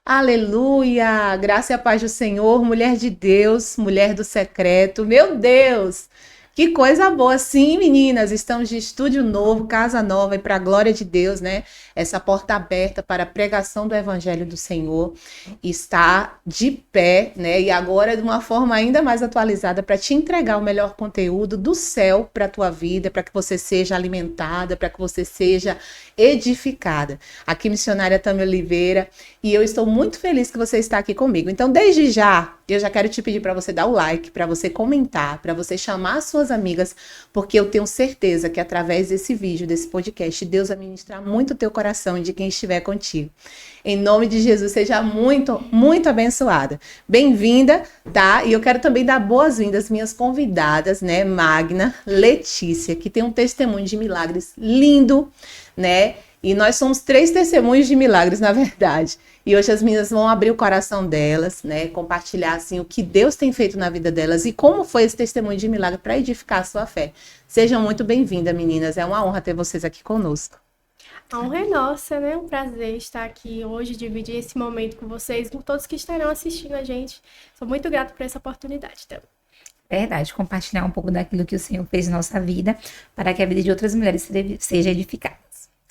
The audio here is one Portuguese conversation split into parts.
Aleluia! Graça e a paz do Senhor, mulher de Deus, mulher do secreto. Meu Deus! Que coisa boa! Sim, meninas, estamos de estúdio novo, casa nova e para a glória de Deus, né? Essa porta aberta para a pregação do Evangelho do Senhor está de pé, né? E agora de uma forma ainda mais atualizada para te entregar o melhor conteúdo do céu para a tua vida, para que você seja alimentada, para que você seja edificada. Aqui, missionária Tami Oliveira, e eu estou muito feliz que você está aqui comigo. Então, desde já, eu já quero te pedir para você dar o like, para você comentar, para você chamar as suas amigas, porque eu tenho certeza que através desse vídeo, desse podcast, Deus vai ministrar muito o teu coração e de quem estiver contigo. Em nome de Jesus, seja muito, muito abençoada. Bem-vinda, tá? E eu quero também dar boas-vindas às minhas convidadas, né? Magna, Letícia, que tem um testemunho de milagres lindo, né? E nós somos 3 testemunhos de milagres, na verdade. E hoje as meninas vão abrir o coração delas, né? Compartilhar, assim, o que Deus tem feito na vida delas e como foi esse testemunho de milagre para edificar a sua fé. Sejam muito bem-vindas, meninas. É uma honra ter vocês aqui conosco. A honra é nossa, né? Um prazer estar aqui hoje, dividir esse momento com vocês, com todos que estarão assistindo a gente. Sou muito grata por essa oportunidade também. Verdade, compartilhar um pouco daquilo que o Senhor fez na nossa vida, para que a vida de outras mulheres seja edificada.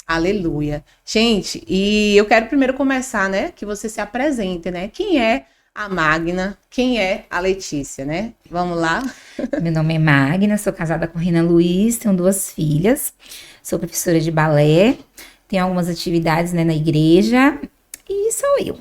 Aleluia. Gente, e eu quero primeiro começar, né, que você se apresente, né? Quem é a Magna? Quem é a Letícia, né? Vamos lá? Meu nome é Magna, sou casada com Renan Luiz, tenho 2 filhas, sou professora de balé, tenho algumas atividades, né, na igreja, e sou eu.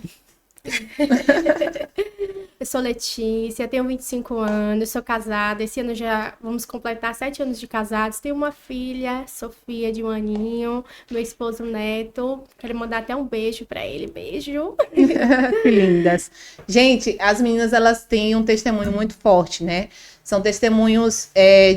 Eu sou Letícia, tenho 25 anos, sou casada. Esse ano já vamos completar 7 anos de casados. Tenho uma filha, Sofia, de 1 aninho, meu esposo Neto. Quero mandar até um beijo para ele. Beijo. Que lindas. Gente, as meninas, elas têm um testemunho muito forte, né? São testemunhos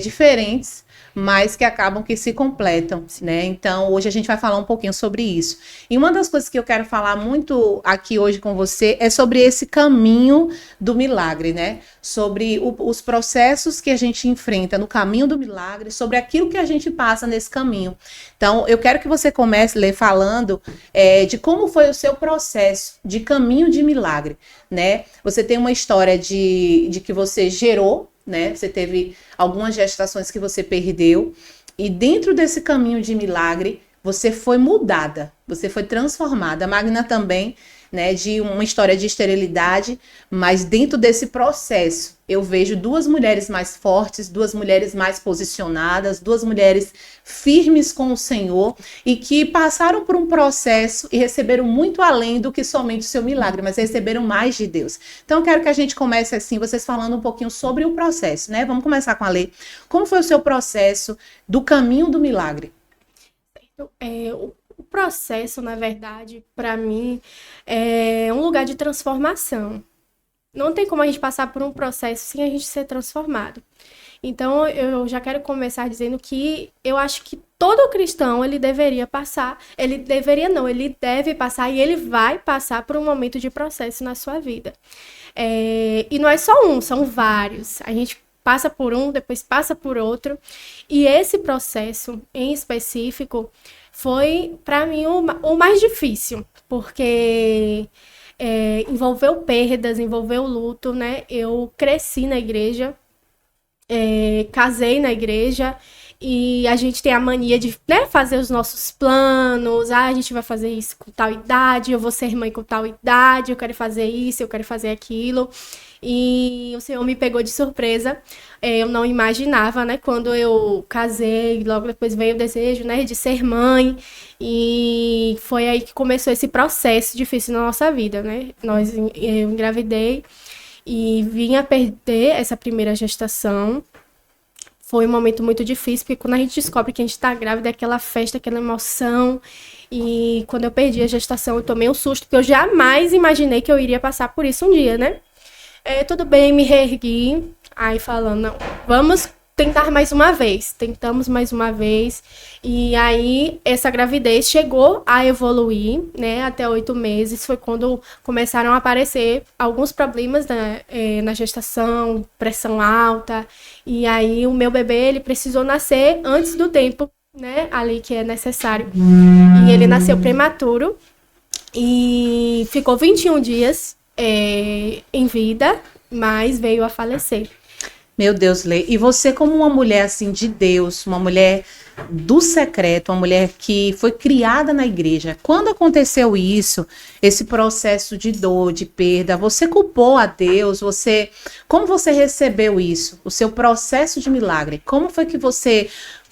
diferentes, mas que acabam que se completam, né? Então, hoje a gente vai falar um pouquinho sobre isso. E uma das coisas que eu quero falar muito aqui hoje com você é sobre esse caminho do milagre, né? Sobre os processos que a gente enfrenta no caminho do milagre, sobre aquilo que a gente passa nesse caminho. Então, eu quero que você comece, Lê, falando de como foi o seu processo de caminho de milagre, né? Você tem uma história de que você gerou, né? Você teve algumas gestações que você perdeu e dentro desse caminho de milagre você foi mudada, você foi transformada. A Magna também, né, de uma história de esterilidade, mas dentro desse processo eu vejo 2 mulheres mais fortes, 2 mulheres mais posicionadas, 2 mulheres firmes com o Senhor e que passaram por um processo e receberam muito além do que somente o seu milagre, mas receberam mais de Deus. Então eu quero que a gente comece assim, vocês falando um pouquinho sobre o processo, né? Vamos começar com a Lê. Como foi o seu processo do caminho do milagre? O processo, na verdade, para mim, é um lugar de transformação. Não tem como a gente passar por um processo sem a gente ser transformado. Então, eu já quero começar dizendo que eu acho que todo cristão, ele deveria passar, ele deve passar e ele vai passar por um momento de processo na sua vida. E não é só um, são vários. A gente passa por um, depois passa por outro. E esse processo, em específico, foi, para mim, o mais difícil, porque envolveu perdas, envolveu luto, né? Eu cresci na igreja, casei na igreja, e a gente tem a mania de, né, fazer os nossos planos. A gente vai fazer isso com tal idade, eu vou ser mãe com tal idade, eu quero fazer isso, eu quero fazer aquilo. E o Senhor me pegou de surpresa. Eu não imaginava, né? Quando eu casei, logo depois veio o desejo, né, de ser mãe. E foi aí que começou esse processo difícil na nossa vida, né? Eu engravidei e vim a perder essa primeira gestação. Foi um momento muito difícil, porque quando a gente descobre que a gente tá grávida, é aquela festa, aquela emoção. E quando eu perdi a gestação, eu tomei um susto, porque eu jamais imaginei que eu iria passar por isso um dia, né? Tudo bem, me reergui, aí falando, não, vamos tentar mais uma vez. Tentamos mais uma vez, e aí essa gravidez chegou a evoluir, né, até 8 meses, foi quando começaram a aparecer alguns problemas na gestação, pressão alta, e aí o meu bebê, ele precisou nascer antes do tempo, né, ali que é necessário, e ele nasceu prematuro. e ficou 21 dias em vida, mas veio a falecer. Meu Deus, Lê. E você, como uma mulher assim de Deus, uma mulher do secreto, uma mulher que foi criada na igreja, quando aconteceu isso, esse processo de dor, de perda, você culpou a Deus? Como você recebeu isso? O seu processo de milagre? Como foi que você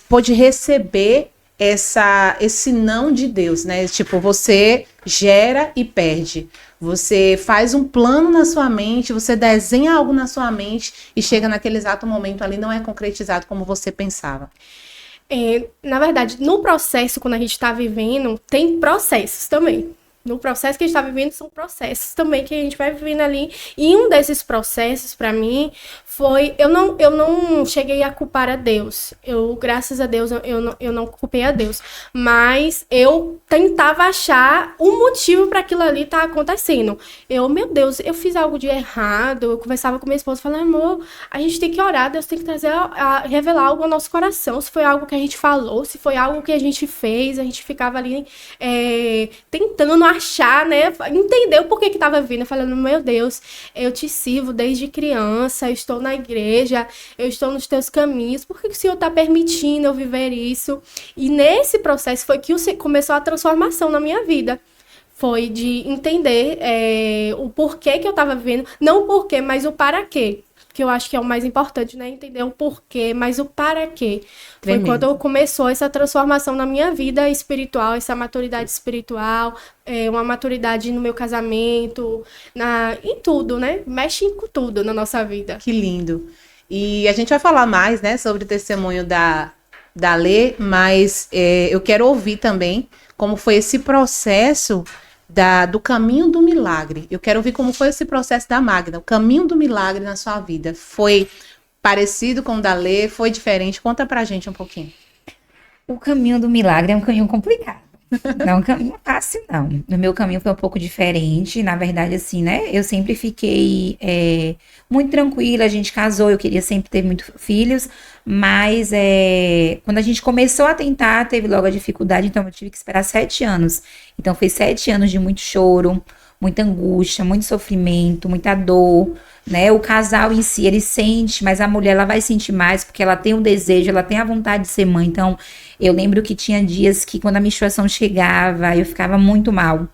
pôde receber esse não de Deus, né? Tipo, você gera e perde. Você faz um plano na sua mente, você desenha algo na sua mente e chega naquele exato momento ali, não é concretizado como você pensava. Na verdade, no processo, quando a gente está vivendo, tem processos também. No processo que a gente está vivendo, são processos também que a gente vai vivendo ali. E um desses processos, para mim, foi... Eu não cheguei a culpar a Deus. Graças a Deus, eu não culpei a Deus. Mas eu tentava achar um motivo para aquilo ali estar acontecendo. Meu Deus, eu fiz algo de errado. Eu conversava com minha esposa, falando, amor, a gente tem que orar, Deus tem que revelar algo ao nosso coração. Se foi algo que a gente falou, se foi algo que a gente fez, a gente ficava ali tentando achar, né, entender o porquê que estava vindo, falando, meu Deus, eu te sirvo desde criança, eu estou na igreja, eu estou nos teus caminhos, por que o Senhor está permitindo eu viver isso? E nesse processo foi que começou a transformação na minha vida. Foi de entender o porquê que eu estava vivendo, não o porquê, mas o para quê. Que eu acho que é o mais importante, né? Entender o porquê, mas o para quê. Foi quando começou essa transformação na minha vida espiritual, essa maturidade espiritual, uma maturidade no meu casamento, em tudo, né? Mexe com tudo na nossa vida. Que lindo. E a gente vai falar mais, né, sobre o testemunho da Lê, mas eu quero ouvir também como foi esse processo do caminho do milagre. Eu quero ouvir como foi esse processo da Magda, o caminho do milagre na sua vida. Foi parecido com o da Lê? Foi diferente? Conta pra gente um pouquinho. O caminho do milagre é um caminho complicado. Não é um caminho fácil, não. O meu caminho foi um pouco diferente. Na verdade, assim, né? Eu sempre fiquei muito tranquila. A gente casou, eu queria sempre ter muitos filhos. Mas quando a gente começou a tentar, teve logo a dificuldade. Então, eu tive que esperar 7 anos. Então, foi 7 anos de muito choro, muita angústia, muito sofrimento, muita dor, né? O casal em si, ele sente, mas a mulher, ela vai sentir mais, porque ela tem o desejo, ela tem a vontade de ser mãe. Então, eu lembro que tinha dias que quando a menstruação chegava, eu ficava muito mal.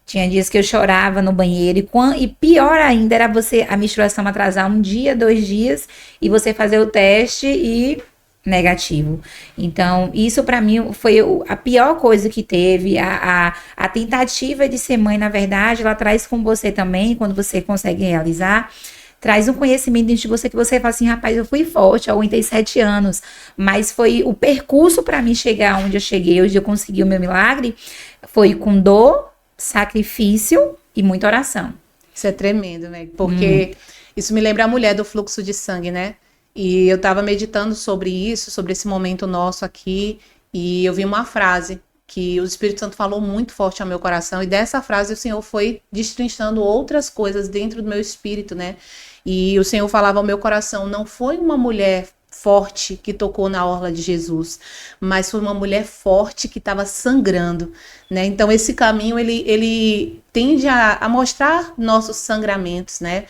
Tinha dias que eu chorava no banheiro, e pior ainda era a menstruação atrasar 1 dia, 2 dias, e você fazer o teste e negativo. Então, isso pra mim foi a pior coisa que teve. A tentativa de ser mãe, na verdade, ela traz com você também, quando você consegue realizar, traz um conhecimento dentro de você que você fala assim, rapaz, eu fui forte, eu aguentei 7 anos, mas foi o percurso pra mim chegar onde eu cheguei, onde eu consegui o meu milagre, foi com dor, sacrifício e muita oração. Isso é tremendo, né? Porque isso me lembra a mulher do fluxo de sangue, né? E eu estava meditando sobre isso, sobre esse momento nosso aqui, e eu vi uma frase que o Espírito Santo falou muito forte ao meu coração, e dessa frase o Senhor foi destrinchando outras coisas dentro do meu espírito, né? E o Senhor falava ao meu coração, não foi uma mulher forte que tocou na orla de Jesus, mas foi uma mulher forte que estava sangrando, né? Então esse caminho, ele tende a mostrar nossos sangramentos, né?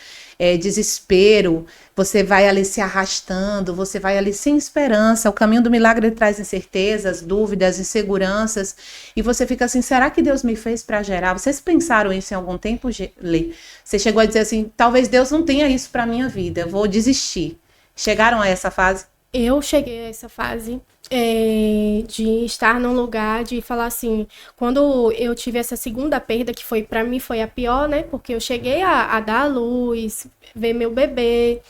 Desespero, você vai ali se arrastando, você vai ali sem esperança. O caminho do milagre, ele traz incertezas, dúvidas, inseguranças, e você fica assim, será que Deus me fez para gerar? Vocês pensaram isso em algum tempo, Lê? Você chegou a dizer assim, talvez Deus não tenha isso para minha vida, eu vou desistir. Chegaram a essa fase? Eu cheguei a essa fase de estar num lugar de falar assim, quando eu tive essa segunda perda, que foi para mim foi a pior, né? Porque eu cheguei a dar à luz, ver meu bebê.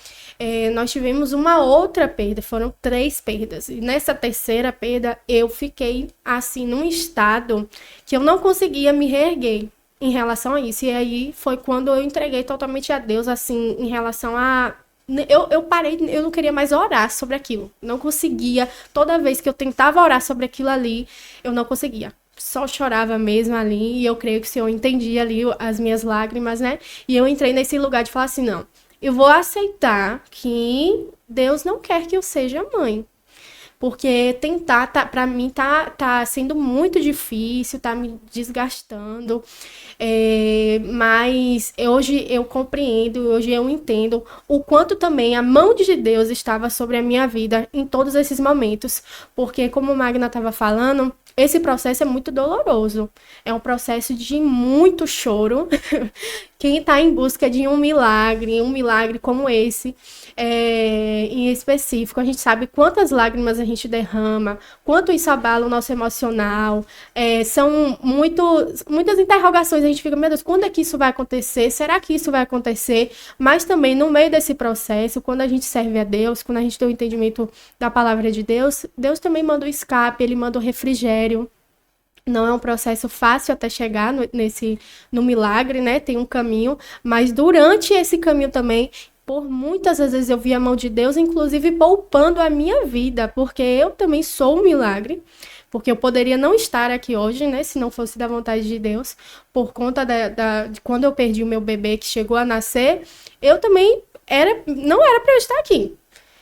Nós tivemos uma outra perda, foram 3 perdas. E nessa terceira perda, eu fiquei assim num estado que eu não conseguia me reerguer em relação a isso. E aí foi quando eu entreguei totalmente a Deus, assim, em relação a... Eu parei, eu não queria mais orar sobre aquilo. Não conseguia. Toda vez que eu tentava orar sobre aquilo ali, eu não conseguia. Só chorava mesmo ali. E eu creio que o Senhor entendia ali as minhas lágrimas, né? E eu entrei nesse lugar de falar assim, não, eu vou aceitar que Deus não quer que eu seja mãe. Porque tentar, pra mim, tá sendo muito difícil, tá me desgastando. Mas hoje eu compreendo, hoje eu entendo o quanto também a mão de Deus estava sobre a minha vida em todos esses momentos. Porque, como a Magna estava falando, esse processo é muito doloroso. É um processo de muito choro. Quem está em busca de um milagre como esse, em específico, a gente sabe quantas lágrimas a gente derrama, quanto isso abala o nosso emocional. São muitas interrogações. A gente fica, meu Deus, quando é que isso vai acontecer? Será que isso vai acontecer? Mas também, no meio desse processo, quando a gente serve a Deus, quando a gente tem o entendimento da palavra de Deus, Deus também manda o escape, Ele manda o refrigério. Não é um processo fácil até chegar no milagre, né? Tem um caminho, mas durante esse caminho também, por muitas vezes eu vi a mão de Deus, inclusive poupando a minha vida, porque eu também sou um milagre, porque eu poderia não estar aqui hoje, né? Se não fosse da vontade de Deus, por conta de quando eu perdi o meu bebê que chegou a nascer, eu também não era para eu estar aqui.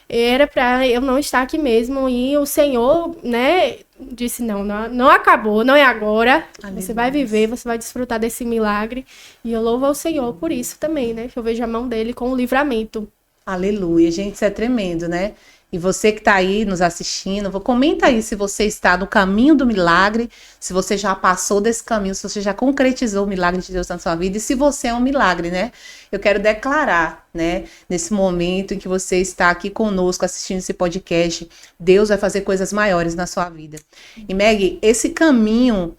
Era para eu não estar aqui mesmo, e o Senhor, né, disse, não acabou, não é agora, você vai viver, você vai desfrutar desse milagre, e eu louvo ao Senhor por isso também, né, que eu vejo a mão dele com o livramento. Aleluia, gente, isso é tremendo, né? E você que está aí nos assistindo, comenta aí se você está no caminho do milagre, se você já passou desse caminho, se você já concretizou o milagre de Deus na sua vida, e se você é um milagre, né? Eu quero declarar, né, nesse momento em que você está aqui conosco assistindo esse podcast, Deus vai fazer coisas maiores na sua vida. E Meg, esse caminho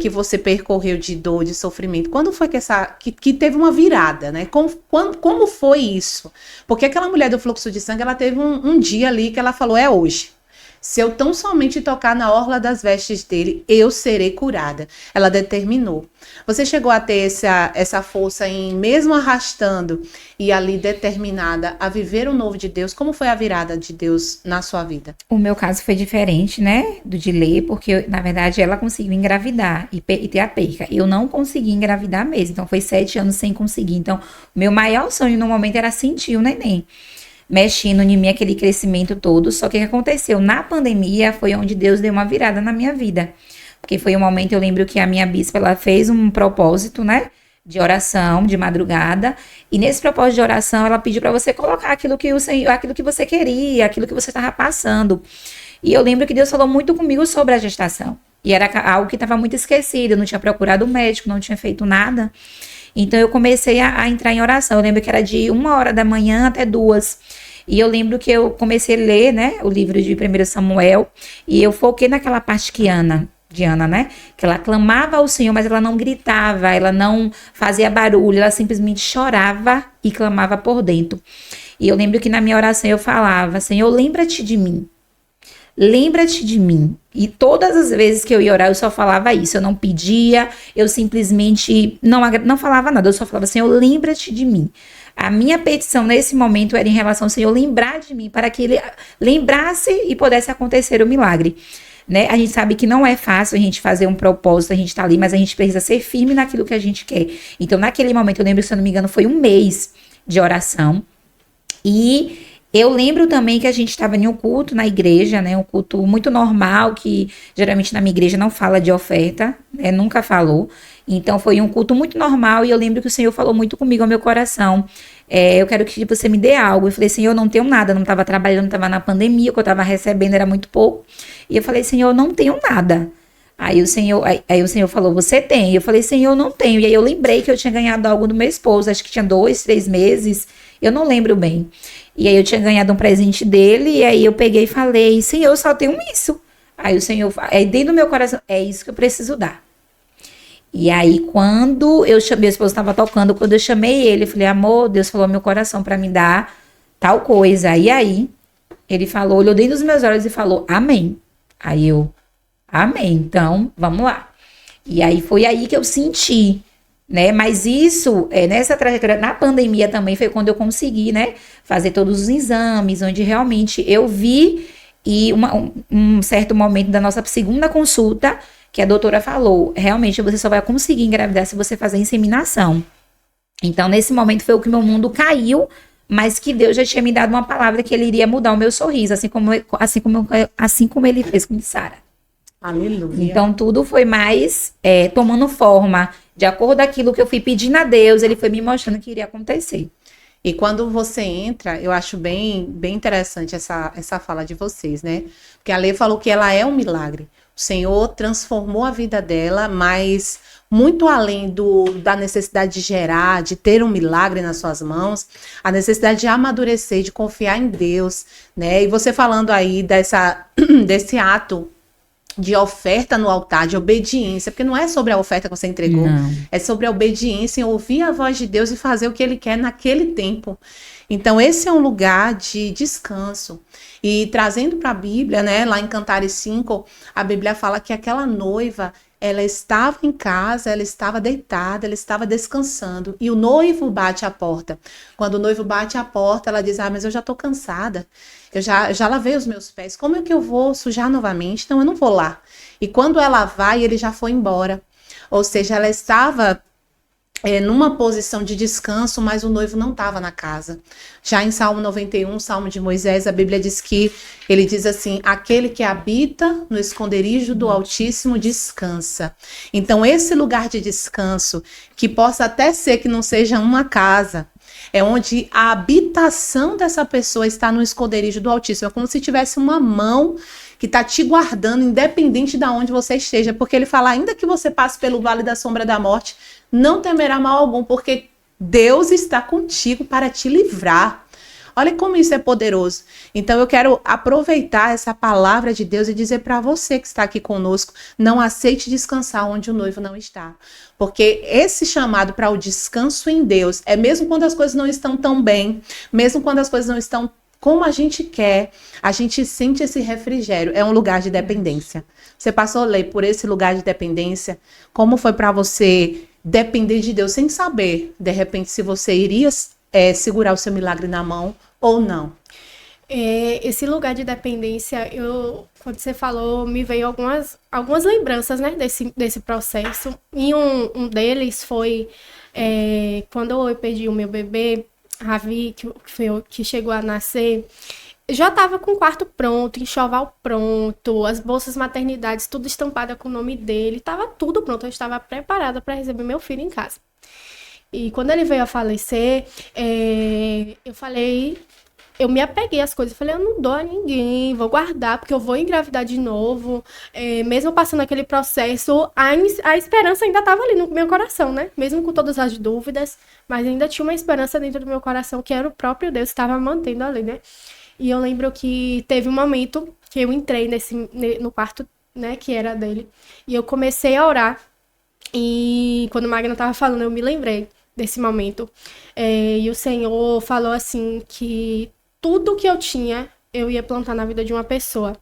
que você percorreu de dor, de sofrimento, quando foi que teve uma virada, né? Como foi isso? Porque aquela mulher do fluxo de sangue, ela teve um dia ali que ela falou, é hoje. Se eu tão somente tocar na orla das vestes dele, eu serei curada. Ela determinou. Você chegou a ter essa força em, mesmo arrastando e ali determinada a viver o novo de Deus? Como foi a virada de Deus na sua vida? O meu caso foi diferente, né, do de Lê, porque, na verdade, ela conseguiu engravidar e ter a perca. Eu não consegui engravidar mesmo, então foi 7 anos sem conseguir. Então, o meu maior sonho no momento era sentir o neném, mexendo em mim aquele crescimento todo. Só que o que aconteceu? Na pandemia foi onde Deus deu uma virada na minha vida. Porque foi um momento, eu lembro que a minha bispa, ela fez um propósito, né, de oração, de madrugada. E nesse propósito de oração, ela pediu para você colocar aquilo que você queria, aquilo que você estava passando. E eu lembro que Deus falou muito comigo sobre a gestação. E era algo que estava muito esquecido, eu não tinha procurado médico, não tinha feito nada. Então eu comecei a entrar em oração. Eu lembro que era de 1h da manhã até 2h. E eu lembro que eu comecei a ler, né, o livro de 1 Samuel, e eu foquei naquela parte de Ana, né, que ela clamava ao Senhor, mas ela não gritava, ela não fazia barulho, ela simplesmente chorava e clamava por dentro. E eu lembro que na minha oração eu falava, Senhor, lembra-te de mim. Lembra-te de mim. E todas as vezes que eu ia orar, eu só falava isso. Eu não pedia, eu simplesmente não falava nada. Eu só falava, Senhor, lembra-te de mim. A minha petição nesse momento era em relação ao Senhor lembrar de mim, para que Ele lembrasse e pudesse acontecer o milagre. Né? A gente sabe que não é fácil a gente fazer um propósito, a gente tá ali, mas a gente precisa ser firme naquilo que a gente quer. Então, naquele momento, eu lembro, se eu não me engano, foi 1 mês de oração. E eu lembro também que a gente estava em um culto na igreja, né? Um culto muito normal, que geralmente na minha igreja não fala de oferta, né? Nunca falou. Então foi um culto muito normal e eu lembro que o Senhor falou muito comigo ao meu coração. Eu quero que você me dê algo. Eu falei, Senhor, eu não tenho nada, não estava trabalhando, estava na pandemia, o que eu estava recebendo era muito pouco. E eu falei, Senhor, eu não tenho nada. Aí o Senhor falou, você tem? Eu falei, Senhor, eu não tenho. E aí eu lembrei que eu tinha ganhado algo do meu esposo, acho que tinha 2, 3 meses, eu não lembro bem. E aí eu tinha ganhado um presente dele, e aí eu peguei e falei, Senhor, eu só tenho isso. Aí o Senhor, aí dentro do meu coração, é isso que eu preciso dar. E aí quando eu chamei, meu esposo estava tocando, quando eu chamei ele, eu falei, amor, Deus falou no meu coração para me dar tal coisa. E aí ele falou, olhou dentro dos meus olhos e falou, amém. Aí eu, amém, então vamos lá. E aí foi aí que eu senti, né? Mas isso, nessa trajetória, na pandemia também foi quando eu consegui, né, fazer todos os exames, onde realmente eu vi, e um certo momento da nossa segunda consulta, que a doutora falou, realmente você só vai conseguir engravidar se você fazer inseminação. Então, nesse momento foi o que meu mundo caiu, mas que Deus já tinha me dado uma palavra que ele iria mudar o meu sorriso, assim como ele fez com Sara. Aleluia. Então, tudo foi mais tomando forma, de acordo com aquilo que eu fui pedindo a Deus, ele foi me mostrando que iria acontecer. E quando você entra, eu acho bem interessante essa fala de vocês, né? Porque a Lê falou que ela é um milagre. O Senhor transformou a vida dela, mas muito além da necessidade de gerar, de ter um milagre nas suas mãos, a necessidade de amadurecer, de confiar em Deus, né? E você falando aí desse ato de oferta no altar, de obediência, porque não é sobre a oferta que você entregou, é sobre a obediência em ouvir a voz de Deus e fazer o que Ele quer naquele tempo. Então, esse é um lugar de descanso. E trazendo para a Bíblia, né, lá em Cantares 5, a Bíblia fala que aquela noiva, ela estava em casa, ela estava deitada, ela estava descansando. E o noivo bate a porta. Quando o noivo bate a porta, ela diz, mas eu já estou cansada. Eu já lavei os meus pés. Como é que eu vou sujar novamente? Então, eu não vou lá. E quando ela vai, ele já foi embora. Ou seja, ela estava numa posição de descanso, mas o noivo não estava na casa. Já em Salmo 91, Salmo de Moisés, a Bíblia diz que ele diz assim, aquele que habita no esconderijo do Altíssimo descansa. Então, esse lugar de descanso, que possa até ser que não seja uma casa, é onde a habitação dessa pessoa está no esconderijo do Altíssimo. É como se tivesse uma mão que está te guardando, independente de onde você esteja. Porque ele fala, ainda que você passe pelo vale da sombra da morte, não temerá mal algum, porque Deus está contigo para te livrar. Olha como isso é poderoso. Então eu quero aproveitar essa palavra de Deus e dizer para você que está aqui conosco, não aceite descansar onde o noivo não está. Porque esse chamado para o descanso em Deus é mesmo quando as coisas não estão tão bem, mesmo quando as coisas não estão como a gente quer, a gente sente esse refrigério. É um lugar de dependência. Você passou, Lê, por esse lugar de dependência? Como foi para você depender de Deus sem saber, de repente, se você iria segurar o seu milagre na mão ou não? Esse lugar de dependência, quando você falou, me veio algumas lembranças, né, desse processo. E um deles foi quando eu perdi o meu bebê, Ravi, que chegou a nascer. Já estava com o quarto pronto, enxoval pronto, as bolsas maternidades, tudo estampada com o nome dele, estava tudo pronto, eu estava preparada para receber meu filho em casa. E quando ele veio a falecer, eu me apeguei às coisas, eu falei, eu não dou a ninguém, vou guardar, porque eu vou engravidar de novo. Mesmo passando aquele processo, a esperança ainda estava ali no meu coração, né? Mesmo com todas as dúvidas, mas ainda tinha uma esperança dentro do meu coração, que era o próprio Deus que estava mantendo ali, né? E eu lembro que teve um momento que eu entrei no quarto, né, que era dele, e eu comecei a orar. E quando Magna estava falando, eu me lembrei desse momento. E o Senhor falou assim, que tudo que eu tinha, eu ia plantar na vida de uma pessoa.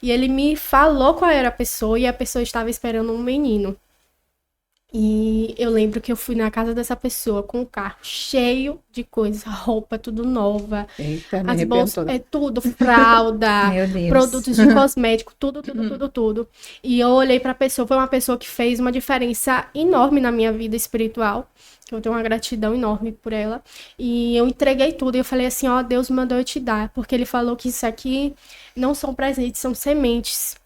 E ele me falou qual era a pessoa, e a pessoa estava esperando um menino. E eu lembro que eu fui na casa dessa pessoa com o carro cheio de coisas, roupa tudo nova, Eita, as bolsas, tudo, fralda, produtos de cosmético, tudo. E eu olhei pra pessoa, foi uma pessoa que fez uma diferença enorme na minha vida espiritual, que eu tenho uma gratidão enorme por ela. E eu entreguei tudo, e eu falei assim, Deus mandou eu te dar, porque ele falou que isso aqui não são presentes, são sementes.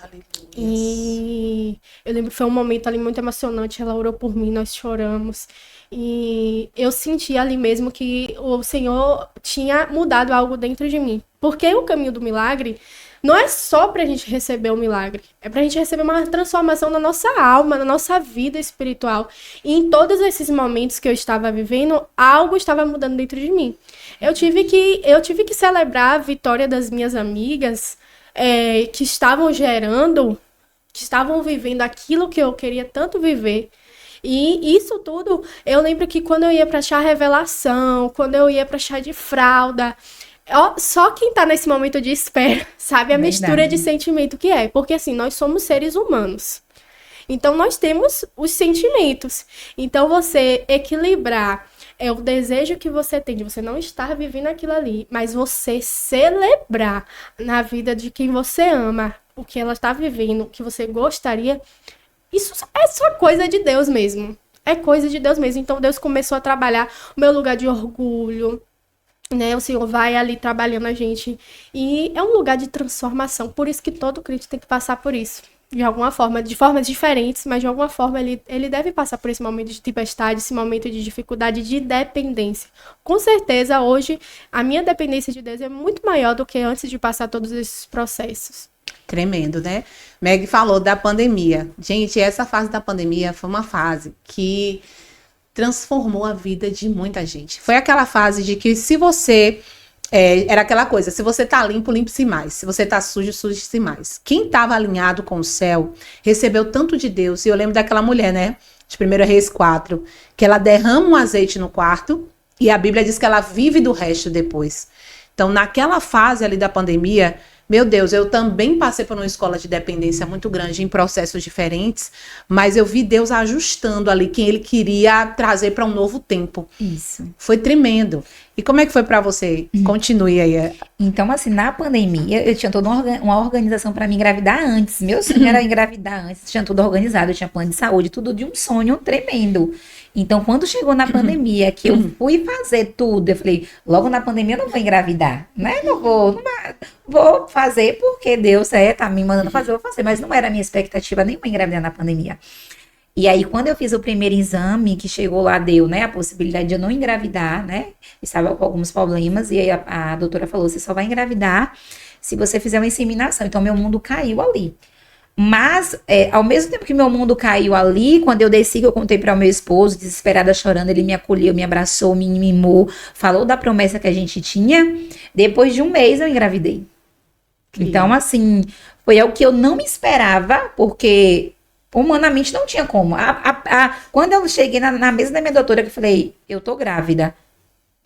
Aleluia. E eu lembro que foi um momento ali muito emocionante, ela orou por mim, nós choramos, e eu senti ali mesmo que o Senhor tinha mudado algo dentro de mim, porque o caminho do milagre não é só pra gente receber o milagre, é pra gente receber uma transformação na nossa alma, na nossa vida espiritual. E em todos esses momentos que eu estava vivendo, algo estava mudando dentro de mim. Eu tive que celebrar a vitória das minhas amigas, que estavam vivendo aquilo que eu queria tanto viver. E isso tudo, eu lembro que quando eu ia pra chá revelação, quando eu ia pra chá de fralda, só quem tá nesse momento de espera sabe a mistura de sentimento que é. Porque assim, nós somos seres humanos. Então nós temos os sentimentos. Então você equilibrar o desejo que você tem de você não estar vivendo aquilo ali, mas você celebrar na vida de quem você ama, o que ela está vivendo, o que você gostaria, isso é só coisa de Deus mesmo. É coisa de Deus mesmo. Então Deus começou a trabalhar o meu lugar de orgulho, né? O Senhor vai ali trabalhando a gente. E é um lugar de transformação. Por isso que todo crente tem que passar por isso. De alguma forma, de formas diferentes, mas de alguma forma ele deve passar por esse momento de tempestade, esse momento de dificuldade, de dependência. Com certeza, hoje, a minha dependência de Deus é muito maior do que antes de passar todos esses processos. Tremendo, né? Meg falou da pandemia. Gente, essa fase da pandemia foi uma fase que transformou a vida de muita gente. Foi aquela fase de que se você... era aquela coisa, se você tá limpo, limpe-se mais. Se você tá sujo, suje-se mais. Quem tava alinhado com o céu, recebeu tanto de Deus. E eu lembro daquela mulher, né? De 1 Reis 4, que ela derrama um azeite no quarto e a Bíblia diz que ela vive do resto depois. Então, naquela fase ali da pandemia, meu Deus, eu também passei por uma escola de dependência muito grande em processos diferentes, mas eu vi Deus ajustando ali quem ele queria trazer para um novo tempo. Isso. Foi tremendo. E como é que foi para você? Continue aí. Então, assim, na pandemia, eu tinha toda uma organização para me engravidar antes. Meu sonho era engravidar antes, tinha tudo organizado, eu tinha plano de saúde, tudo de um sonho tremendo. Então, quando chegou na pandemia, que eu fui fazer tudo, eu falei, logo na pandemia eu não vou engravidar, né? Vou fazer porque Deus tá me mandando fazer, eu vou fazer. Mas não era a minha expectativa nenhuma engravidar na pandemia. E aí, quando eu fiz o primeiro exame, que chegou lá, deu, né, a possibilidade de eu não engravidar, né? Estava com alguns problemas, e aí a doutora falou, você só vai engravidar se você fizer uma inseminação. Então, meu mundo caiu ali. Mas, ao mesmo tempo que meu mundo caiu ali, quando eu desci, que eu contei para o meu esposo, desesperada, chorando, ele me acolheu, me abraçou, me mimou, falou da promessa que a gente tinha. Depois de um mês, eu engravidei. Então, assim, foi algo que eu não me esperava, porque humanamente não tinha como. Quando eu cheguei na mesa da minha doutora, que eu falei, eu tô grávida.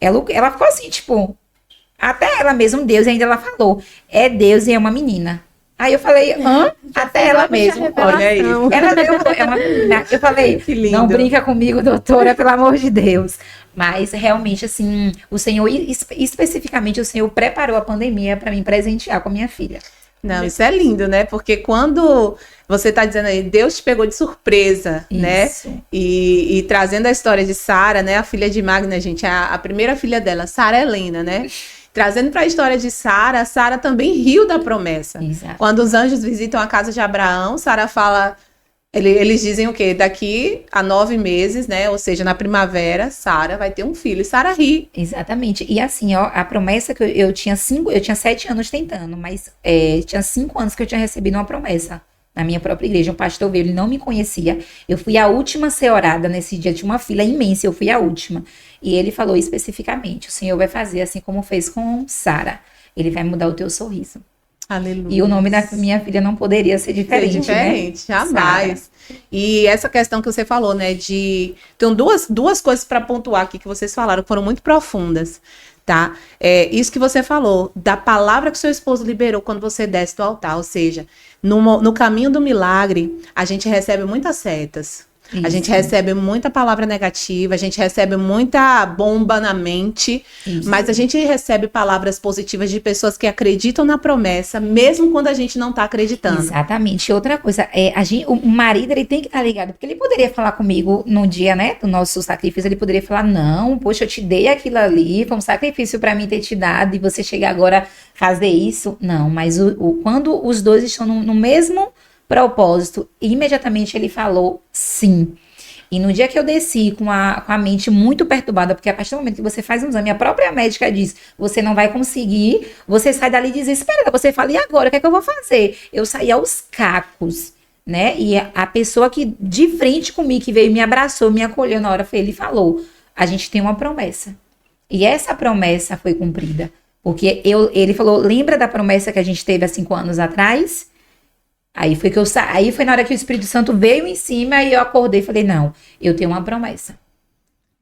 Ela ficou assim, tipo, até ela mesmo, Deus, e ainda ela falou, é Deus e é uma menina. Aí eu falei, até ela mesmo. Olha aí. Ela é uma menina. Eu falei, que lindo. Não brinca comigo, doutora, pelo amor de Deus. Mas realmente, assim, o Senhor, especificamente, o Senhor preparou a pandemia para me presentear com a minha filha. Não, isso é lindo, né? Porque quando você tá dizendo aí, Deus te pegou de surpresa, Isso. né? E trazendo a história de Sara, né? A filha de Magna, gente, a primeira filha dela, Sara Helena, né? Trazendo para a história de Sara, Sara também riu da promessa. Exato. Quando os anjos visitam a casa de Abraão, Sara fala, eles dizem o quê? Daqui a 9 meses, né? Ou seja, na primavera, Sara vai ter um filho. E Sara ri. Exatamente. E assim, ó, a promessa que eu tinha 7 anos tentando, mas tinha 5 anos que eu tinha recebido uma promessa na minha própria igreja. Um pastor veio, ele não me conhecia. Eu fui a última a ser orada nesse dia, tinha uma fila imensa, eu fui a última. E ele falou especificamente, o Senhor vai fazer assim como fez com Sara. Ele vai mudar o teu sorriso. Aleluia. E o nome da minha filha não poderia ser diferente, né? Jamais. Sara. E essa questão que você falou, né, tem duas coisas para pontuar aqui que vocês falaram, que foram muito profundas, tá? Isso que você falou, da palavra que seu esposo liberou quando você desce do altar, ou seja, no caminho do milagre, a gente recebe muitas setas. Isso. A gente recebe muita palavra negativa, a gente recebe muita bomba na mente, Isso. mas a gente recebe palavras positivas de pessoas que acreditam na promessa, mesmo quando a gente não tá acreditando. Exatamente. Outra coisa, o marido, ele tem que estar ligado, porque ele poderia falar comigo no dia, né, do nosso sacrifício, ele poderia falar, não, poxa, eu te dei aquilo ali, foi um sacrifício para mim ter te dado, e você chegar agora a fazer isso. Não, mas quando os dois estão no mesmo propósito, imediatamente ele falou sim. E no dia que eu desci com a mente muito perturbada, porque a partir do momento que você faz um exame, a própria médica diz, você não vai conseguir, você sai dali desesperada, você fala, e agora, o que é que eu vou fazer? Eu saí aos cacos, né? E a pessoa que de frente comigo, que veio, me abraçou, me acolheu na hora, ele falou, a gente tem uma promessa. E essa promessa foi cumprida. Porque ele falou, lembra da promessa que a gente teve há 5 anos atrás? Aí foi na hora que o Espírito Santo veio em cima e eu acordei e falei, não, eu tenho uma promessa.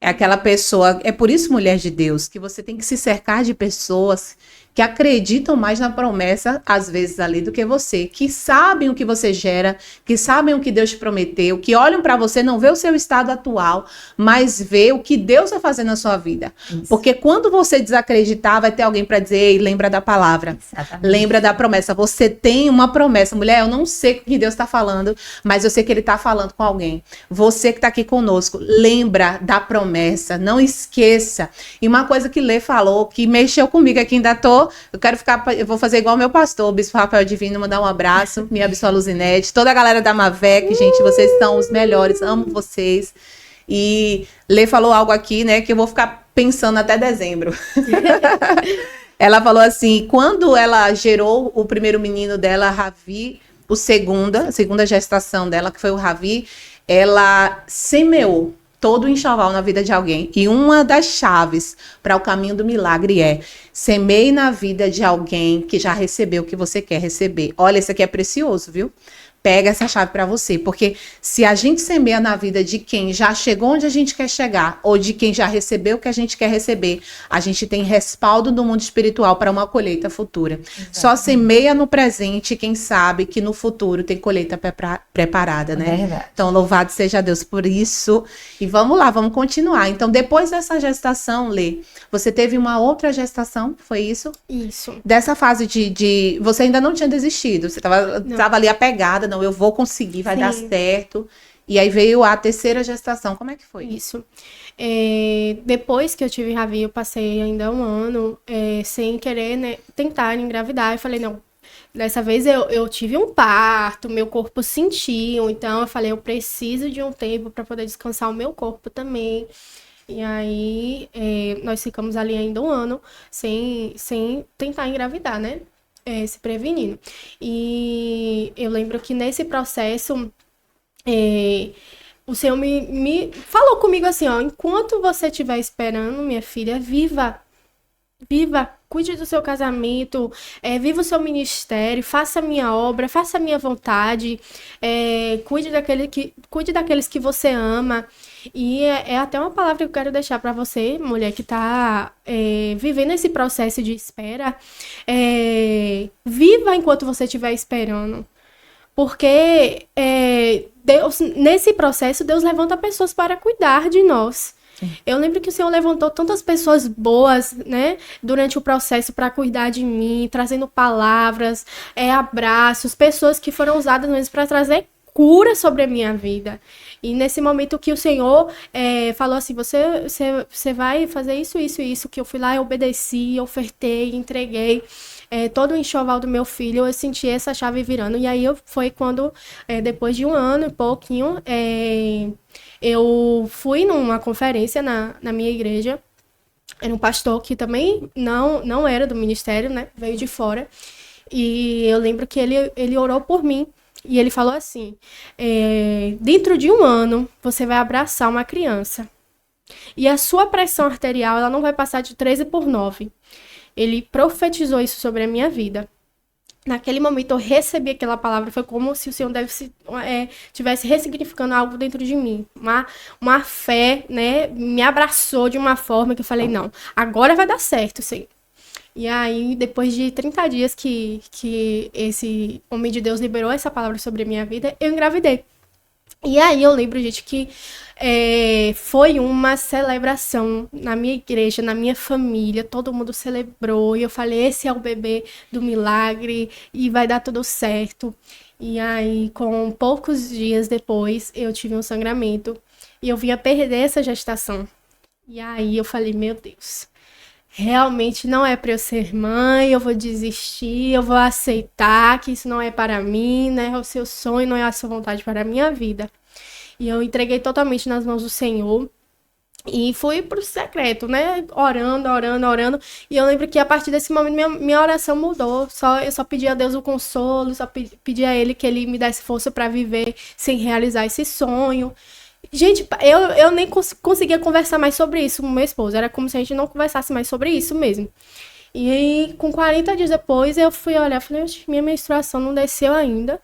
É aquela pessoa, é por isso, mulher de Deus, que você tem que se cercar de pessoas que acreditam mais na promessa, às vezes, ali, do que você, que sabem o que você gera, que sabem o que Deus te prometeu, que olham para você, não vê o seu estado atual, mas vê o que Deus vai fazer na sua vida. Isso. Porque quando você desacreditar, vai ter alguém para dizer, ei, lembra da palavra, Exatamente. Lembra da promessa, você tem uma promessa. Mulher, eu não sei o que Deus está falando, mas eu sei que Ele está falando com alguém. Você que está aqui conosco, lembra da promessa. promessa, não esqueça. E uma coisa que Lê falou, que mexeu comigo aqui, eu vou fazer igual meu pastor, o Bispo Rafael Divino, mandar um abraço, minha Bispo Luzinete, toda a galera da Mavec, gente, vocês são os melhores, amo vocês. E Lê falou algo aqui, né, que eu vou ficar pensando até dezembro. Ela falou assim, quando ela gerou o primeiro menino dela, Ravi, a segunda gestação dela, que foi o Ravi, ela semeou todo o enxoval na vida de alguém. E uma das chaves para o caminho do milagre é semeie na vida de alguém que já recebeu o que você quer receber. Olha, isso aqui é precioso, viu? Pega essa chave para você, porque se a gente semeia na vida de quem já chegou onde a gente quer chegar, ou de quem já recebeu o que a gente quer receber, a gente tem respaldo do mundo espiritual para uma colheita futura. Exato. Só semeia no presente quem sabe que no futuro tem colheita preparada, né? Verdade. Então, louvado seja Deus por isso. E vamos lá, vamos continuar. Então, depois dessa gestação, Lê, você teve uma outra gestação, foi isso? Isso. Dessa fase de você ainda não tinha desistido, você estava ali apegada, não, eu vou conseguir, vai dar certo. E aí veio a terceira gestação, como é que foi? Isso. Depois que eu tive Ravi, eu passei ainda um ano sem querer, né, tentar engravidar. Eu falei, não, dessa vez eu tive um parto, meu corpo sentiu, então eu falei, eu preciso de um tempo para poder descansar o meu corpo também. E aí nós ficamos ali ainda um ano sem tentar engravidar, né? Se prevenindo. E eu lembro que nesse processo o Senhor me falou comigo assim, ó, enquanto você estiver esperando, minha filha, viva, cuide do seu casamento, viva o seu ministério, faça a minha obra, faça a minha vontade, cuide daqueles que você ama. E é até uma palavra que eu quero deixar para você, mulher que está vivendo esse processo de espera. Viva enquanto você estiver esperando. Porque Deus, nesse processo, Deus levanta pessoas para cuidar de nós. Sim. Eu lembro que o Senhor levantou tantas pessoas boas, né, durante o processo para cuidar de mim, trazendo palavras, abraços, pessoas que foram usadas mesmo para trazer cura sobre a minha vida. E nesse momento que o Senhor falou assim, você vai fazer isso, isso e isso, que eu fui lá, eu obedeci, ofertei, entreguei todo o enxoval do meu filho, eu senti essa chave virando. E aí foi quando, depois de um ano e pouquinho, eu fui numa conferência na minha igreja. Era um pastor que também não era do ministério, né? Veio de fora. E eu lembro que ele orou por mim. E ele falou assim, dentro de um ano, você vai abraçar uma criança. E a sua pressão arterial, ela não vai passar de 13/9. Ele profetizou isso sobre a minha vida. Naquele momento, eu recebi aquela palavra, foi como se o Senhor estivesse ressignificando algo dentro de mim. Uma fé, né, me abraçou de uma forma que eu falei, não, agora vai dar certo, Senhor. E aí, depois de 30 dias que esse homem de Deus liberou essa palavra sobre a minha vida, eu engravidei. E aí eu lembro, gente, que foi uma celebração na minha igreja, na minha família, todo mundo celebrou. E eu falei, esse é o bebê do milagre e vai dar tudo certo. E aí, com poucos dias depois, eu tive um sangramento e eu vinha perder essa gestação. E aí eu falei, meu Deus, realmente não é para eu ser mãe, eu vou desistir, eu vou aceitar que isso não é para mim, né? É o seu sonho, não é a sua vontade para a minha vida. E eu entreguei totalmente nas mãos do Senhor e fui pro secreto, né? Orando. E eu lembro que a partir desse momento minha oração mudou. Eu só pedi a Deus o consolo, só pedi a Ele que Ele me desse força para viver sem realizar esse sonho. Gente, eu nem conseguia conversar mais sobre isso com meu esposo. Era como se a gente não conversasse mais sobre isso mesmo. E aí, com 40 dias depois, eu fui olhar e falei, minha menstruação não desceu ainda.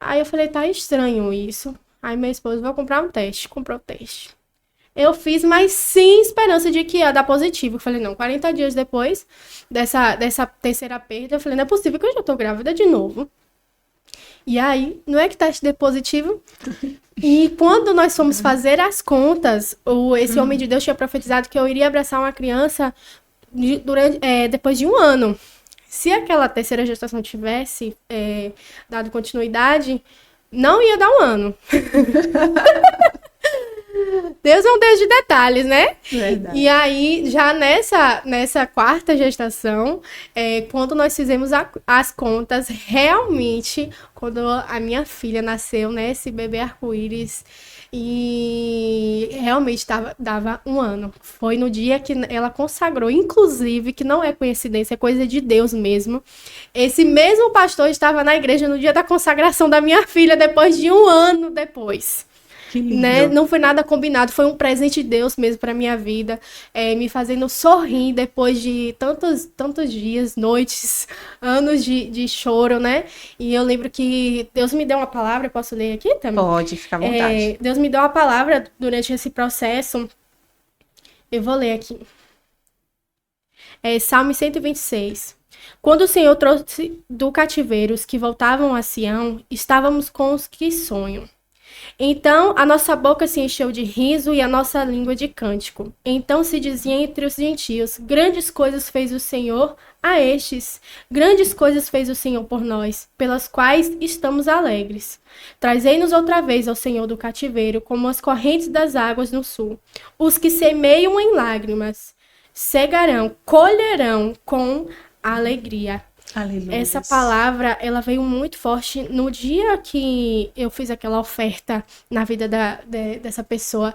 Aí eu falei, tá estranho isso. Aí meu esposo, vou comprar um teste. Comprou o teste. Eu fiz, mas sem esperança de que ia dar positivo. Eu falei, não, 40 dias depois dessa terceira perda, eu falei, não é possível que eu já tô grávida de novo. E aí, não é que teste deu positivo? E quando nós fomos fazer as contas, esse homem de Deus tinha profetizado que eu iria abraçar uma criança depois de um ano. Se aquela terceira gestação tivesse dado continuidade, não ia dar um ano. Deus é um Deus de detalhes, né? Verdade. E aí, já nessa quarta gestação, quando nós fizemos as contas, realmente, quando a minha filha nasceu, né, esse bebê arco-íris, e realmente dava 1 ano. Foi no dia que ela consagrou, inclusive, que não é coincidência, é coisa de Deus mesmo. Esse mesmo pastor estava na igreja no dia da consagração da minha filha, depois de 1 ano depois. Que lindo. Né? Não foi nada combinado, foi um presente de Deus mesmo para minha vida, me fazendo sorrir depois de tantos dias, noites, anos de choro, né? E eu lembro que Deus me deu uma palavra, eu posso ler aqui também? Pode, fica à vontade. Deus me deu uma palavra durante esse processo, eu vou ler aqui. Salmo 126. Quando o Senhor trouxe do cativeiro os que voltavam a Sião, estávamos com os que sonham. Então a nossa boca se encheu de riso e a nossa língua de cântico. Então se dizia entre os gentios: grandes coisas fez o Senhor a estes. Grandes coisas fez o Senhor por nós, pelas quais estamos alegres. Trazei-nos outra vez ao Senhor do cativeiro, como as correntes das águas no sul. Os que semeiam em lágrimas cegarão, colherão com alegria. Aleluia. Essa palavra, ela veio muito forte no dia que eu fiz aquela oferta na vida dessa pessoa.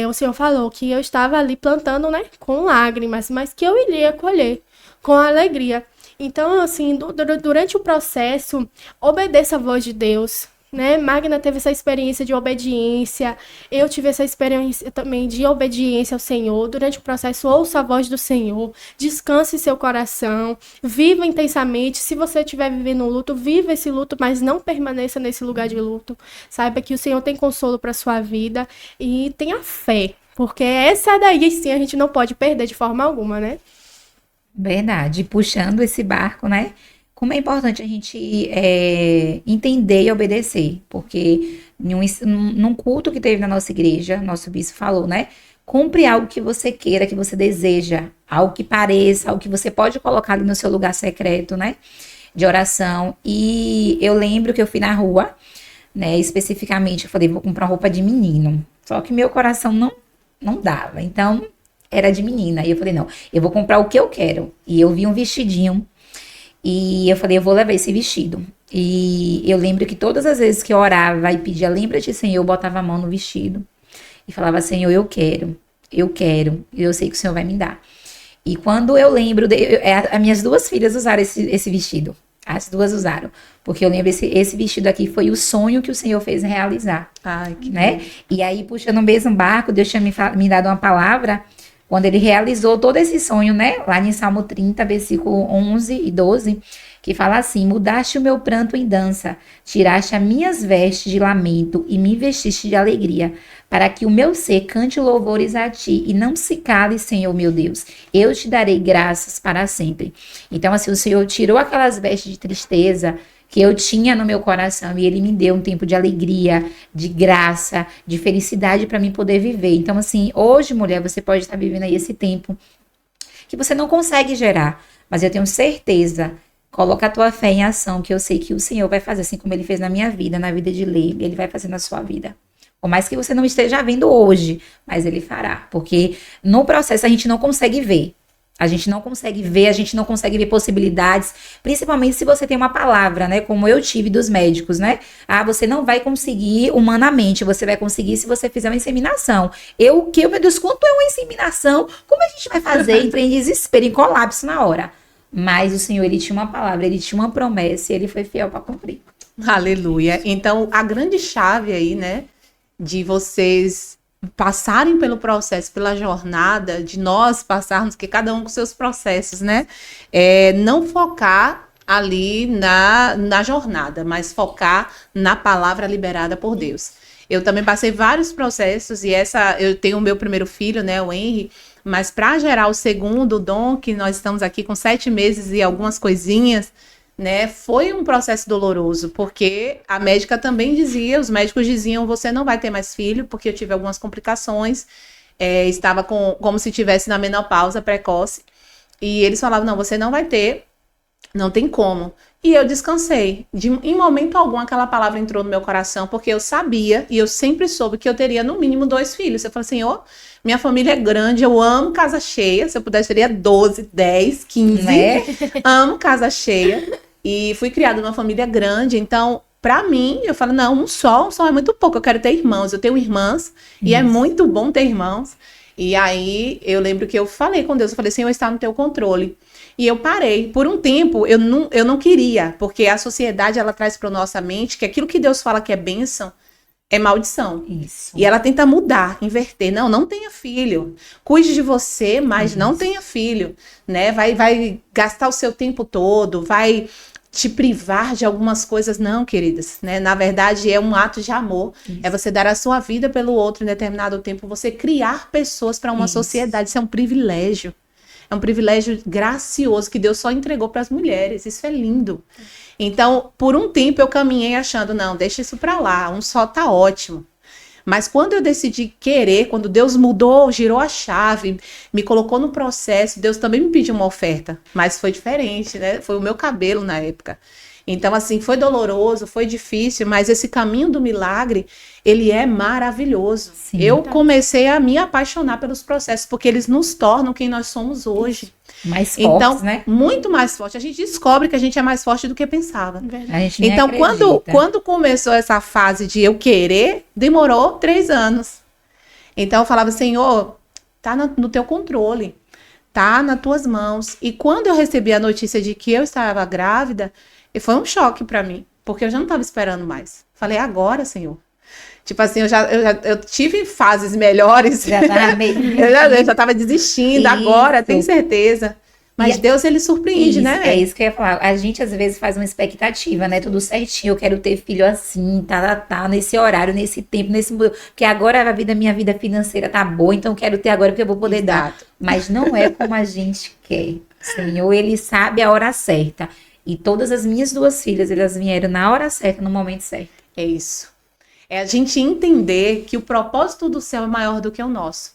O Senhor falou que eu estava ali plantando, né, com lágrimas, mas que eu iria colher com alegria. Então, assim, durante o processo, obedeça a voz de Deus, né? Magna teve essa experiência de obediência, eu tive essa experiência também de obediência ao Senhor. Durante o processo, ouça a voz do Senhor, descanse seu coração, viva intensamente. Se você estiver vivendo um luto, viva esse luto, mas não permaneça nesse lugar de luto. Saiba que o Senhor tem consolo para sua vida e tenha fé, porque essa daí sim a gente não pode perder de forma alguma, né? Verdade, puxando esse barco, né? Como é importante a gente entender e obedecer, porque num culto que teve na nossa igreja, nosso bispo falou, né? Cumpre algo que você queira, que você deseja, algo que pareça, algo que você pode colocar ali no seu lugar secreto, né? De oração. E eu lembro que eu fui na rua, né? Especificamente, eu falei, vou comprar roupa de menino. Só que meu coração não dava, então era de menina. E eu falei, não, eu vou comprar o que eu quero. E eu vi um vestidinho. E eu falei, eu vou levar esse vestido. E eu lembro que todas as vezes que eu orava e pedia, lembra-te, Senhor, eu botava a mão no vestido. E falava, Senhor, eu quero. E eu sei que o Senhor vai me dar. E quando eu lembro, as minhas 2 filhas usaram esse vestido. As 2 usaram. Porque eu lembro, esse vestido aqui foi o sonho que o Senhor fez realizar. Ai, que né? lindo. E aí, puxando o mesmo barco, Deus tinha me dado uma palavra quando ele realizou todo esse sonho, né? Lá em Salmo 30, versículo 11 e 12, que fala assim: mudaste o meu pranto em dança, tiraste as minhas vestes de lamento e me vestiste de alegria, para que o meu ser cante louvores a ti e não se cale, Senhor meu Deus. Eu te darei graças para sempre. Então, assim, o Senhor tirou aquelas vestes de tristeza que eu tinha no meu coração e ele me deu um tempo de alegria, de graça, de felicidade para mim poder viver. Então, assim, hoje, mulher, você pode estar vivendo aí esse tempo que você não consegue gerar, mas eu tenho certeza, coloca a tua fé em ação, que eu sei que o Senhor vai fazer, assim como ele fez na minha vida, na vida de Lê, ele vai fazer na sua vida. Por mais que você não esteja vendo hoje, mas ele fará, porque no processo a gente não consegue ver. A gente não consegue ver possibilidades, principalmente se você tem uma palavra, né, como eu tive dos médicos, né? Ah, você não vai conseguir humanamente, você vai conseguir se você fizer uma inseminação. Meu Deus, quanto é uma inseminação? Como a gente vai fazer? Entrei em desespero, em colapso na hora. Mas o Senhor, ele tinha uma palavra, ele tinha uma promessa e ele foi fiel para cumprir. Aleluia. Então, a grande chave aí, né, de vocês passarem pelo processo, pela jornada, de nós passarmos, que cada um com seus processos, né? Não focar ali na jornada, mas focar na palavra liberada por Deus. Eu também passei vários processos, e eu tenho o meu primeiro filho, né, o Henry, mas para gerar o segundo, o Dom, que nós estamos aqui com 7 meses e algumas coisinhas, né, foi um processo doloroso, porque a médica também dizia, os médicos diziam, você não vai ter mais filho, porque eu tive algumas complicações, estava como se estivesse na menopausa precoce, e eles falavam, não, você não vai ter, não tem como. E eu descansei. Em momento algum, aquela palavra entrou no meu coração, porque eu sabia e eu sempre soube que eu teria no mínimo 2 filhos. Eu falei, Senhor, minha família é grande, eu amo casa cheia. Se eu pudesse, teria 12, 10, 15. Né? Amo casa cheia. E fui criada numa família grande, então, pra mim, eu falo, não, um só é muito pouco. Eu quero ter irmãos. Eu tenho irmãs e é muito bom ter irmãos. E aí, eu lembro que eu falei com Deus, eu falei, Senhor, está no teu controle. E eu parei. Por um tempo, eu não queria, porque a sociedade, ela traz para nossa mente que aquilo que Deus fala que é bênção, é maldição. Isso. E ela tenta mudar, inverter. Não tenha filho. Cuide de você, mas não tenha filho. Né? Vai gastar o seu tempo todo, vai te privar de algumas coisas. Não, queridas. Né? Na verdade, é um ato de amor. Isso. É você dar a sua vida pelo outro em determinado tempo. Você criar pessoas para uma sociedade. Isso é um privilégio. É um privilégio gracioso que Deus só entregou para as mulheres. Isso é lindo. Então, por um tempo eu caminhei achando, não, deixa isso para lá, um só tá ótimo. Mas quando eu decidi querer, quando Deus mudou, girou a chave, me colocou no processo, Deus também me pediu uma oferta. Mas foi diferente, né? Foi o meu cabelo na época. Então, assim, foi doloroso, foi difícil, mas esse caminho do milagre, ele é maravilhoso. Sim, eu comecei a me apaixonar pelos processos, porque eles nos tornam quem nós somos hoje. Mais fortes, então, né? Muito mais forte. A gente descobre que a gente é mais forte do que pensava. A gente nem então, acredita. quando começou essa fase de eu querer, demorou 3 anos. Então, eu falava, Senhor, tá no teu controle, tá nas tuas mãos. E quando eu recebi a notícia de que eu estava grávida, foi um choque pra mim, porque eu já não estava esperando mais. Falei, agora, Senhor. Tipo assim, eu tive fases melhores. Já tava meio... eu já estava desistindo, isso. Agora, tenho certeza. Mas Deus, ele surpreende, né? É isso que eu ia falar. A gente, às vezes, faz uma expectativa, né? Tudo certinho, eu quero ter filho assim, nesse horário, nesse tempo, porque agora minha vida financeira tá boa, então eu quero ter agora porque eu vou poder dar. Mas não é como a gente quer. O Senhor, ele sabe a hora certa. E todas as minhas 2 filhas, elas vieram na hora certa, no momento certo. É isso. É a gente entender que o propósito do céu é maior do que o nosso.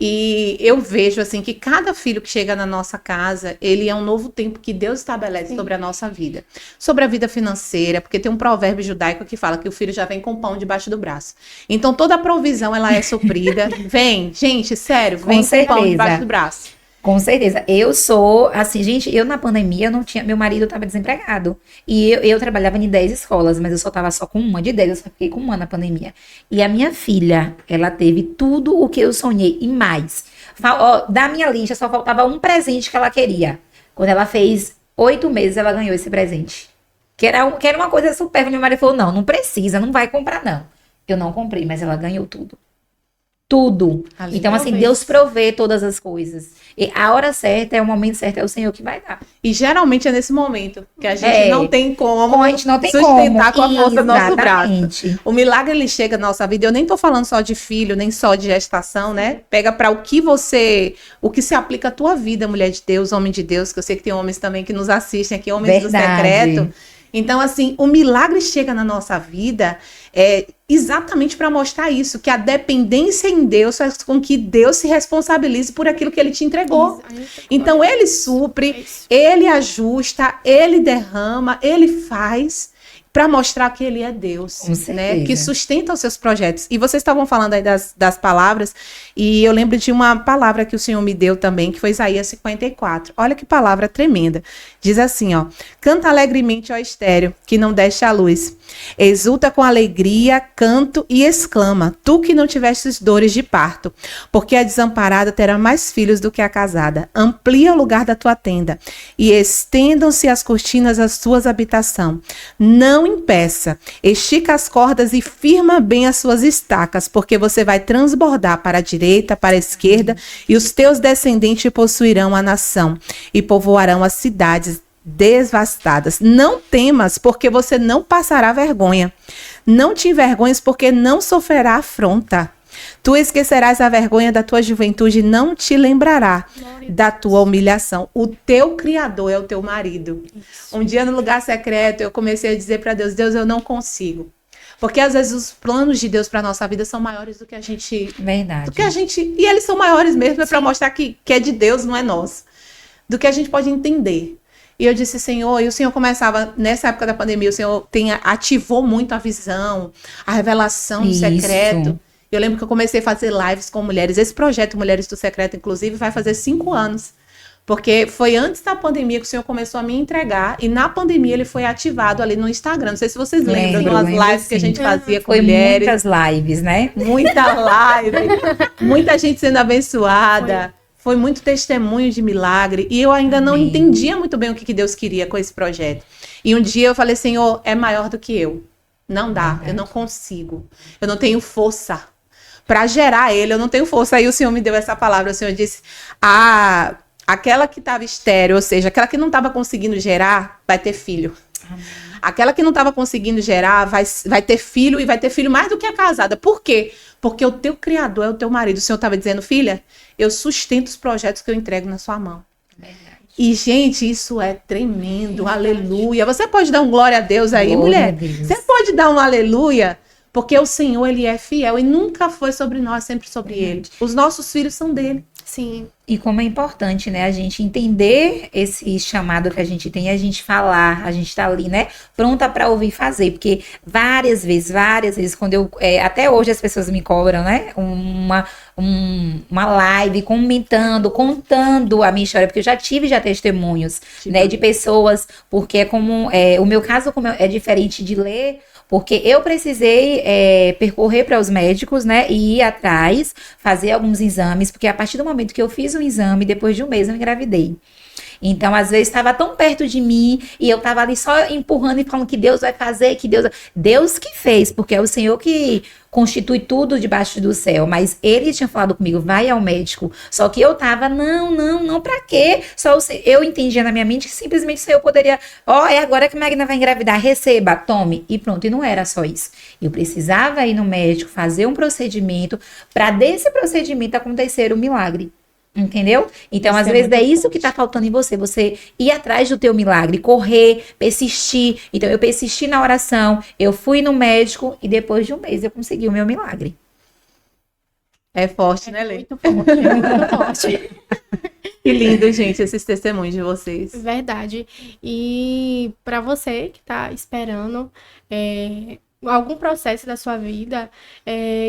E eu vejo, assim, que cada filho que chega na nossa casa, ele é um novo tempo que Deus estabelece sobre a nossa vida. Sobre a vida financeira, porque tem um provérbio judaico que fala que o filho já vem com pão debaixo do braço. Então, toda a provisão, ela é suprida. Vem, gente, sério, vem com pão debaixo do braço. Com certeza. Eu sou, assim, gente, eu na pandemia, eu não tinha, meu marido estava desempregado. E eu trabalhava em 10 escolas, mas eu só estava só com uma de 10, eu só fiquei com uma na pandemia. E a minha filha, ela teve tudo o que eu sonhei e mais. Da minha lista, só faltava um presente que ela queria. Quando ela fez 8 meses, ela ganhou esse presente. Que era uma coisa super. Meu marido falou, não precisa, não vai comprar, não. Eu não comprei, mas ela ganhou tudo. Tudo. Então, assim, Deus provê todas as coisas. E a hora certa, é o momento certo, é o Senhor que vai dar. E geralmente é nesse momento que a gente não tem como a gente não tem sustentar com a força do nosso braço. O milagre, ele chega na nossa vida. Eu nem tô falando só de filho, nem só de gestação, né? Pega para o que se aplica à tua vida, mulher de Deus, homem de Deus, que eu sei que tem homens também que nos assistem aqui, homens do secreto. Então, assim, o milagre chega na nossa vida exatamente para mostrar isso, que a dependência em Deus faz com que Deus se responsabilize por aquilo que ele te entregou. Então, ele supre, ele ajusta, ele derrama, ele faz para mostrar que ele é Deus, né? Que sustenta os seus projetos. E vocês estavam falando aí das palavras, e eu lembro de uma palavra que o Senhor me deu também, que foi Isaías 54. Olha que palavra tremenda. Diz assim, ó: canta alegremente, ó estéreo, que não deste a luz. Exulta com alegria, canto e exclama, tu que não tivestes dores de parto, porque a desamparada terá mais filhos do que a casada. Amplia o lugar da tua tenda, e estendam-se as cortinas das tuas habitação. Não impeça, estica as cordas e firma bem as suas estacas, porque você vai transbordar para a direita, para a esquerda, e os teus descendentes possuirão a nação e povoarão as cidades devastadas. Não temas, porque você não passará vergonha. Não te envergonhes, porque não sofrerá afronta. Tu esquecerás a vergonha da tua juventude e não te lembrará da tua humilhação. O teu Criador é o teu marido. Isso. Um dia no lugar secreto eu comecei a dizer para Deus, Deus, eu não consigo. Porque às vezes os planos de Deus para nossa vida são maiores do que a gente... Verdade. Do que a gente, e eles são maiores mesmo, é para mostrar que é de Deus, não é nosso. Do que a gente pode entender. E eu disse, Senhor, e o Senhor começava, nessa época da pandemia, o Senhor ativou muito a visão, a revelação do secreto. Eu lembro que eu comecei a fazer lives com mulheres. Esse projeto Mulheres do Secreto, inclusive, vai fazer 5 anos. Porque foi antes da pandemia que o Senhor começou a me entregar. E na pandemia ele foi ativado ali no Instagram. Não sei se vocês lembram das lives que a gente fazia com mulheres. Muitas lives, né? Muita live. Muita gente sendo abençoada. Foi muito testemunho de milagre. E eu ainda não entendia muito bem o que Deus queria com esse projeto. E um dia eu falei, Senhor, é maior do que eu. Não dá, eu não consigo. Eu não tenho força para gerar ele, eu não tenho força. Aí o Senhor me deu essa palavra. O Senhor disse, aquela que estava estéril, ou seja, aquela que não estava conseguindo gerar, vai ter filho. Amém. Aquela que não estava conseguindo gerar, vai ter filho, e vai ter filho mais do que a casada. Por quê? Porque o teu criador é o teu marido. O Senhor estava dizendo, filha, eu sustento os projetos que eu entrego na sua mão. Verdade. E, gente, isso é tremendo. Aleluia. Você pode dar um glória a Deus aí, glória mulher? Você pode dar um aleluia? Porque o Senhor, ele é fiel e nunca foi sobre nós, sempre sobre ele. Os nossos filhos são dele. Sim. E como é importante, né, a gente entender esse chamado que a gente tem, a gente falar, a gente tá ali, né, pronta para ouvir e fazer, porque várias vezes, quando eu, até hoje as pessoas me cobram, né, uma live contando a minha história, porque eu já tive testemunhos, né, de pessoas, porque o meu caso como é diferente de ler, porque eu precisei percorrer para os médicos, né, e ir atrás, fazer alguns exames, porque a partir do momento que eu fiz um exame, depois de um mês eu engravidei. Então, às vezes, estava tão perto de mim, e eu estava ali só empurrando e falando que Deus vai fazer, que Deus que fez, porque é o Senhor que constitui tudo debaixo do céu, mas ele tinha falado comigo, vai ao médico, só que eu tava, não, pra quê? Eu entendia na minha mente que simplesmente o Senhor poderia, é agora que a Magna vai engravidar, receba, tome, e pronto, e não era só isso. Eu precisava ir no médico, fazer um procedimento, para desse procedimento acontecer o milagre. Entendeu? Então, às vezes, é isso que tá faltando em você ir atrás do teu milagre, correr, persistir. Então, eu persisti na oração, eu fui no médico e depois de um mês eu consegui o meu milagre. É forte, né, Lê? Muito forte, é muito forte. Que lindo, gente, esses testemunhos de vocês. Verdade. E para você que tá esperando algum processo da sua vida,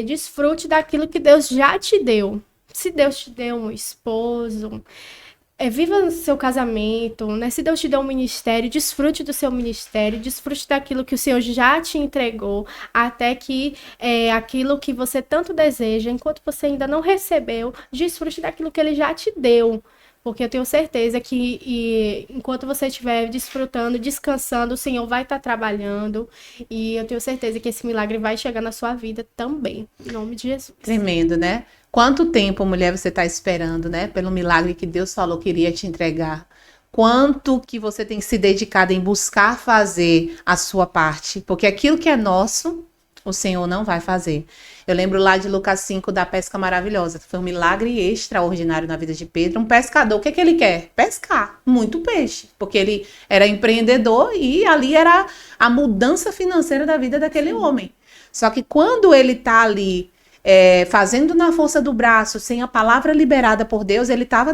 desfrute daquilo que Deus já te deu. Se Deus te deu um esposo, viva o seu casamento, né? Se Deus te deu um ministério, desfrute do seu ministério, desfrute daquilo que o Senhor já te entregou, até que aquilo que você tanto deseja, enquanto você ainda não recebeu, desfrute daquilo que Ele já te deu. Porque eu tenho certeza que enquanto você estiver desfrutando, descansando, o Senhor vai estar trabalhando. E eu tenho certeza que esse milagre vai chegar na sua vida também. Em nome de Jesus. Tremendo, né? Quanto tempo, mulher, você está esperando, né? Pelo milagre que Deus falou que iria te entregar. Quanto que você tem se dedicado em buscar fazer a sua parte. Porque aquilo que é nosso, o Senhor não vai fazer. Eu lembro lá de Lucas 5 da pesca maravilhosa. Foi um milagre extraordinário na vida de Pedro. Um pescador, o que ele quer? Pescar. Muito peixe. Porque ele era empreendedor e ali era a mudança financeira da vida daquele homem. Só que quando ele está ali fazendo na força do braço, sem a palavra liberada por Deus, ele estava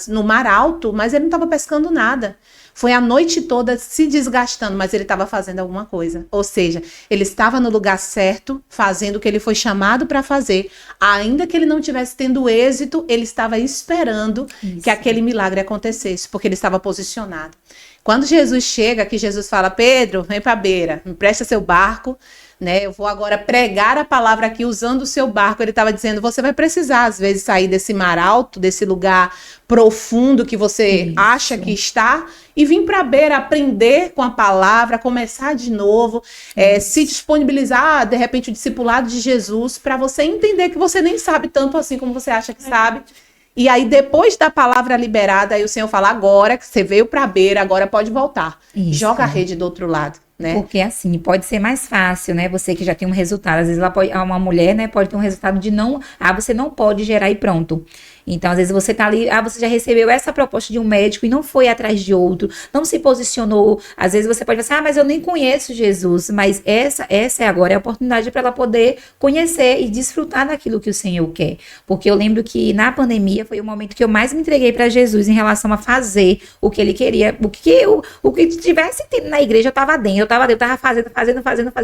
no mar alto, mas ele não estava pescando nada. Foi a noite toda se desgastando, mas ele estava fazendo alguma coisa. Ou seja, ele estava no lugar certo, fazendo o que ele foi chamado para fazer. Ainda que ele não estivesse tendo êxito, ele estava esperando que aquele milagre acontecesse, porque ele estava posicionado. Quando Jesus chega, que Jesus fala, Pedro, vem para a beira, me presta seu barco, né? Eu vou agora pregar a palavra aqui usando o seu barco. Ele estava dizendo, você vai precisar às vezes sair desse mar alto, desse lugar profundo que você acha que está, e vir para a beira, aprender com a palavra, começar de novo, se disponibilizar, de repente, o discipulado de Jesus, para você entender que você nem sabe tanto assim como você acha que sabe. E aí, depois da palavra liberada, aí o Senhor fala, agora que você veio para a beira, agora pode voltar. Joga a rede do outro lado. né? Porque assim, pode ser mais fácil, né? Você que já tem um resultado, às vezes uma mulher, né, pode ter um resultado de não, você não pode gerar e pronto. Então, às vezes você tá ali, você já recebeu essa proposta de um médico e não foi atrás de outro, não se posicionou. Às vezes você pode pensar, mas eu nem conheço Jesus. Mas essa é agora a oportunidade para ela poder conhecer e desfrutar daquilo que o Senhor quer. Porque eu lembro que na pandemia foi o momento que eu mais me entreguei para Jesus em relação a fazer o que ele queria, o que tivesse na igreja eu tava dentro, eu tava fazendo,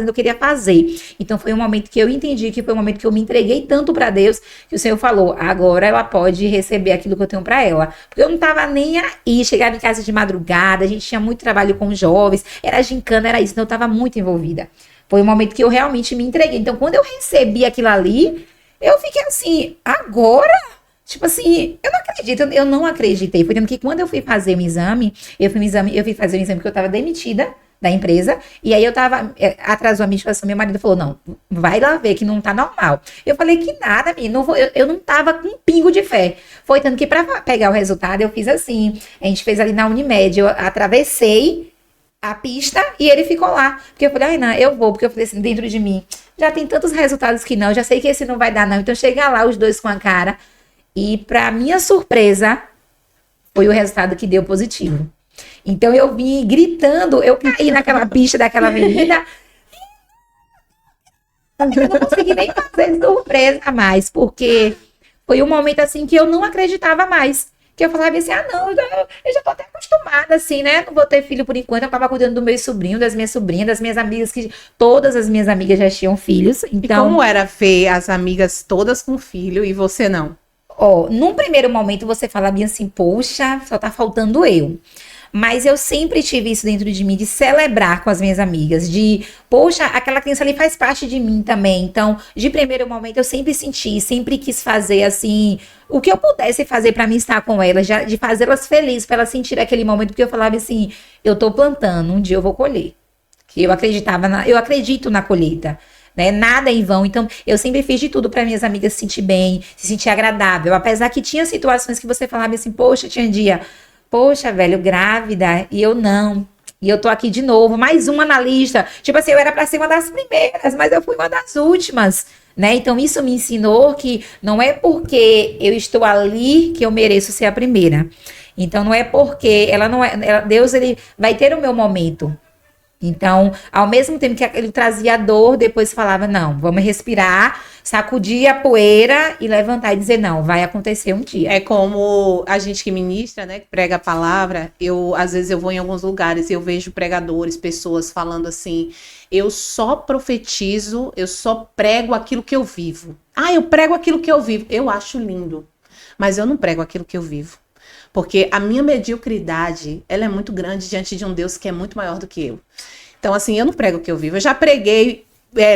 eu queria fazer. Então foi um momento que eu entendi que foi um momento que eu me entreguei tanto para Deus que o Senhor falou, agora ela pode receber aquilo que eu tenho para ela. Porque eu não tava nem aí, chegava em casa de madrugada, a gente tinha muito trabalho com jovens, era gincana, era isso, então eu tava muito envolvida. Foi um momento que eu realmente me entreguei. Então quando eu recebi aquilo ali, eu fiquei assim, agora? Tipo assim, eu não acreditei. Foi tanto que quando eu fui fazer o exame, eu fui fazer um exame porque eu tava demitida da empresa, e aí eu tava, atrasou a medicação, meu marido falou, não, vai lá ver que não tá normal. Eu falei que nada, menino, não vou, eu não tava com um pingo de fé. Foi tanto que pra pegar o resultado, eu fiz assim, a gente fez ali na Unimed, eu atravessei a pista e ele ficou lá. Porque eu falei, ai não, eu vou, porque eu falei assim, dentro de mim, já tem tantos resultados que não, já sei que esse não vai dar não, então chega lá os dois com a cara, e pra minha surpresa, foi o resultado que deu positivo. Então eu vim gritando, eu caí naquela pista daquela avenida. Eu não consegui nem fazer surpresa mais, porque foi um momento assim que eu não acreditava mais. Que eu falava assim, não, eu já tô até acostumada, assim, né? Não vou ter filho por enquanto. Eu tava cuidando do meu sobrinho, das minhas sobrinhas, das minhas amigas, que todas as minhas amigas já tinham filhos. Então, e como era ver as amigas todas com filho e você não? Num primeiro momento você fala bem assim, poxa, só tá faltando eu. Mas eu sempre tive isso dentro de mim, de celebrar com as minhas amigas, de, poxa, aquela criança ali faz parte de mim também. Então, de primeiro momento, eu sempre senti, sempre quis fazer, assim, o que eu pudesse fazer pra mim estar com elas, de fazê-las felizes, pra elas sentirem aquele momento, porque eu falava assim, eu tô plantando, um dia eu vou colher. Eu acredito na colheita. Né? Nada em vão, então eu sempre fiz de tudo para minhas amigas se sentir bem, se sentir agradável, apesar que tinha situações que você falava assim, poxa, tinha dia, poxa, velho, grávida, e eu não, e eu tô aqui de novo, mais uma na lista, tipo assim, eu era para ser uma das primeiras, mas eu fui uma das últimas, né, então isso me ensinou que não é porque eu estou ali que eu mereço ser a primeira, então não é porque Deus, ele vai ter o meu momento. Então, ao mesmo tempo que ele trazia dor, depois falava, não, vamos respirar, sacudir a poeira e levantar e dizer, não, vai acontecer um dia. É como a gente que ministra, né, que prega a palavra, às vezes eu vou em alguns lugares e eu vejo pregadores, pessoas falando assim, eu só profetizo, eu só prego aquilo que eu vivo. Eu prego aquilo que eu vivo. Eu acho lindo, mas eu não prego aquilo que eu vivo. Porque a minha mediocridade, ela é muito grande diante de um Deus que é muito maior do que eu. Então, assim, eu não prego o que eu vivo. Eu já preguei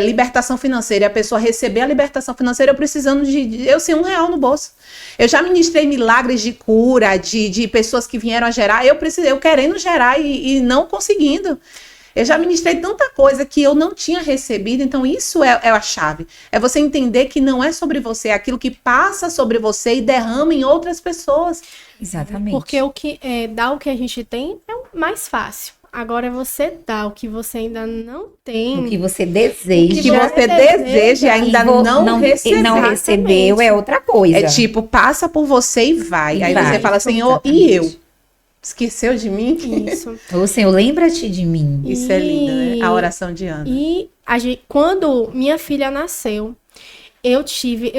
libertação financeira, e a pessoa receber a libertação financeira, eu precisando eu sem R$1 no bolso. Eu já ministrei milagres de cura, de pessoas que vieram a gerar, eu querendo gerar e não conseguindo. Eu já ministrei tanta coisa que eu não tinha recebido, então isso é a chave. É você entender que não é sobre você, é aquilo que passa sobre você e derrama em outras pessoas. Exatamente. Porque dar o que a gente tem é o mais fácil. Agora é você dar o que você ainda não tem. O que você deseja. O que você deseja e ainda não recebeu. Não recebeu é outra coisa. É tipo, passa por você e vai. Aí você fala, Senhor, e eu? Esqueceu de mim? Isso. Ô, Senhor, lembra-te de mim. Isso é lindo, né? A oração de Ana. E quando minha filha nasceu, eu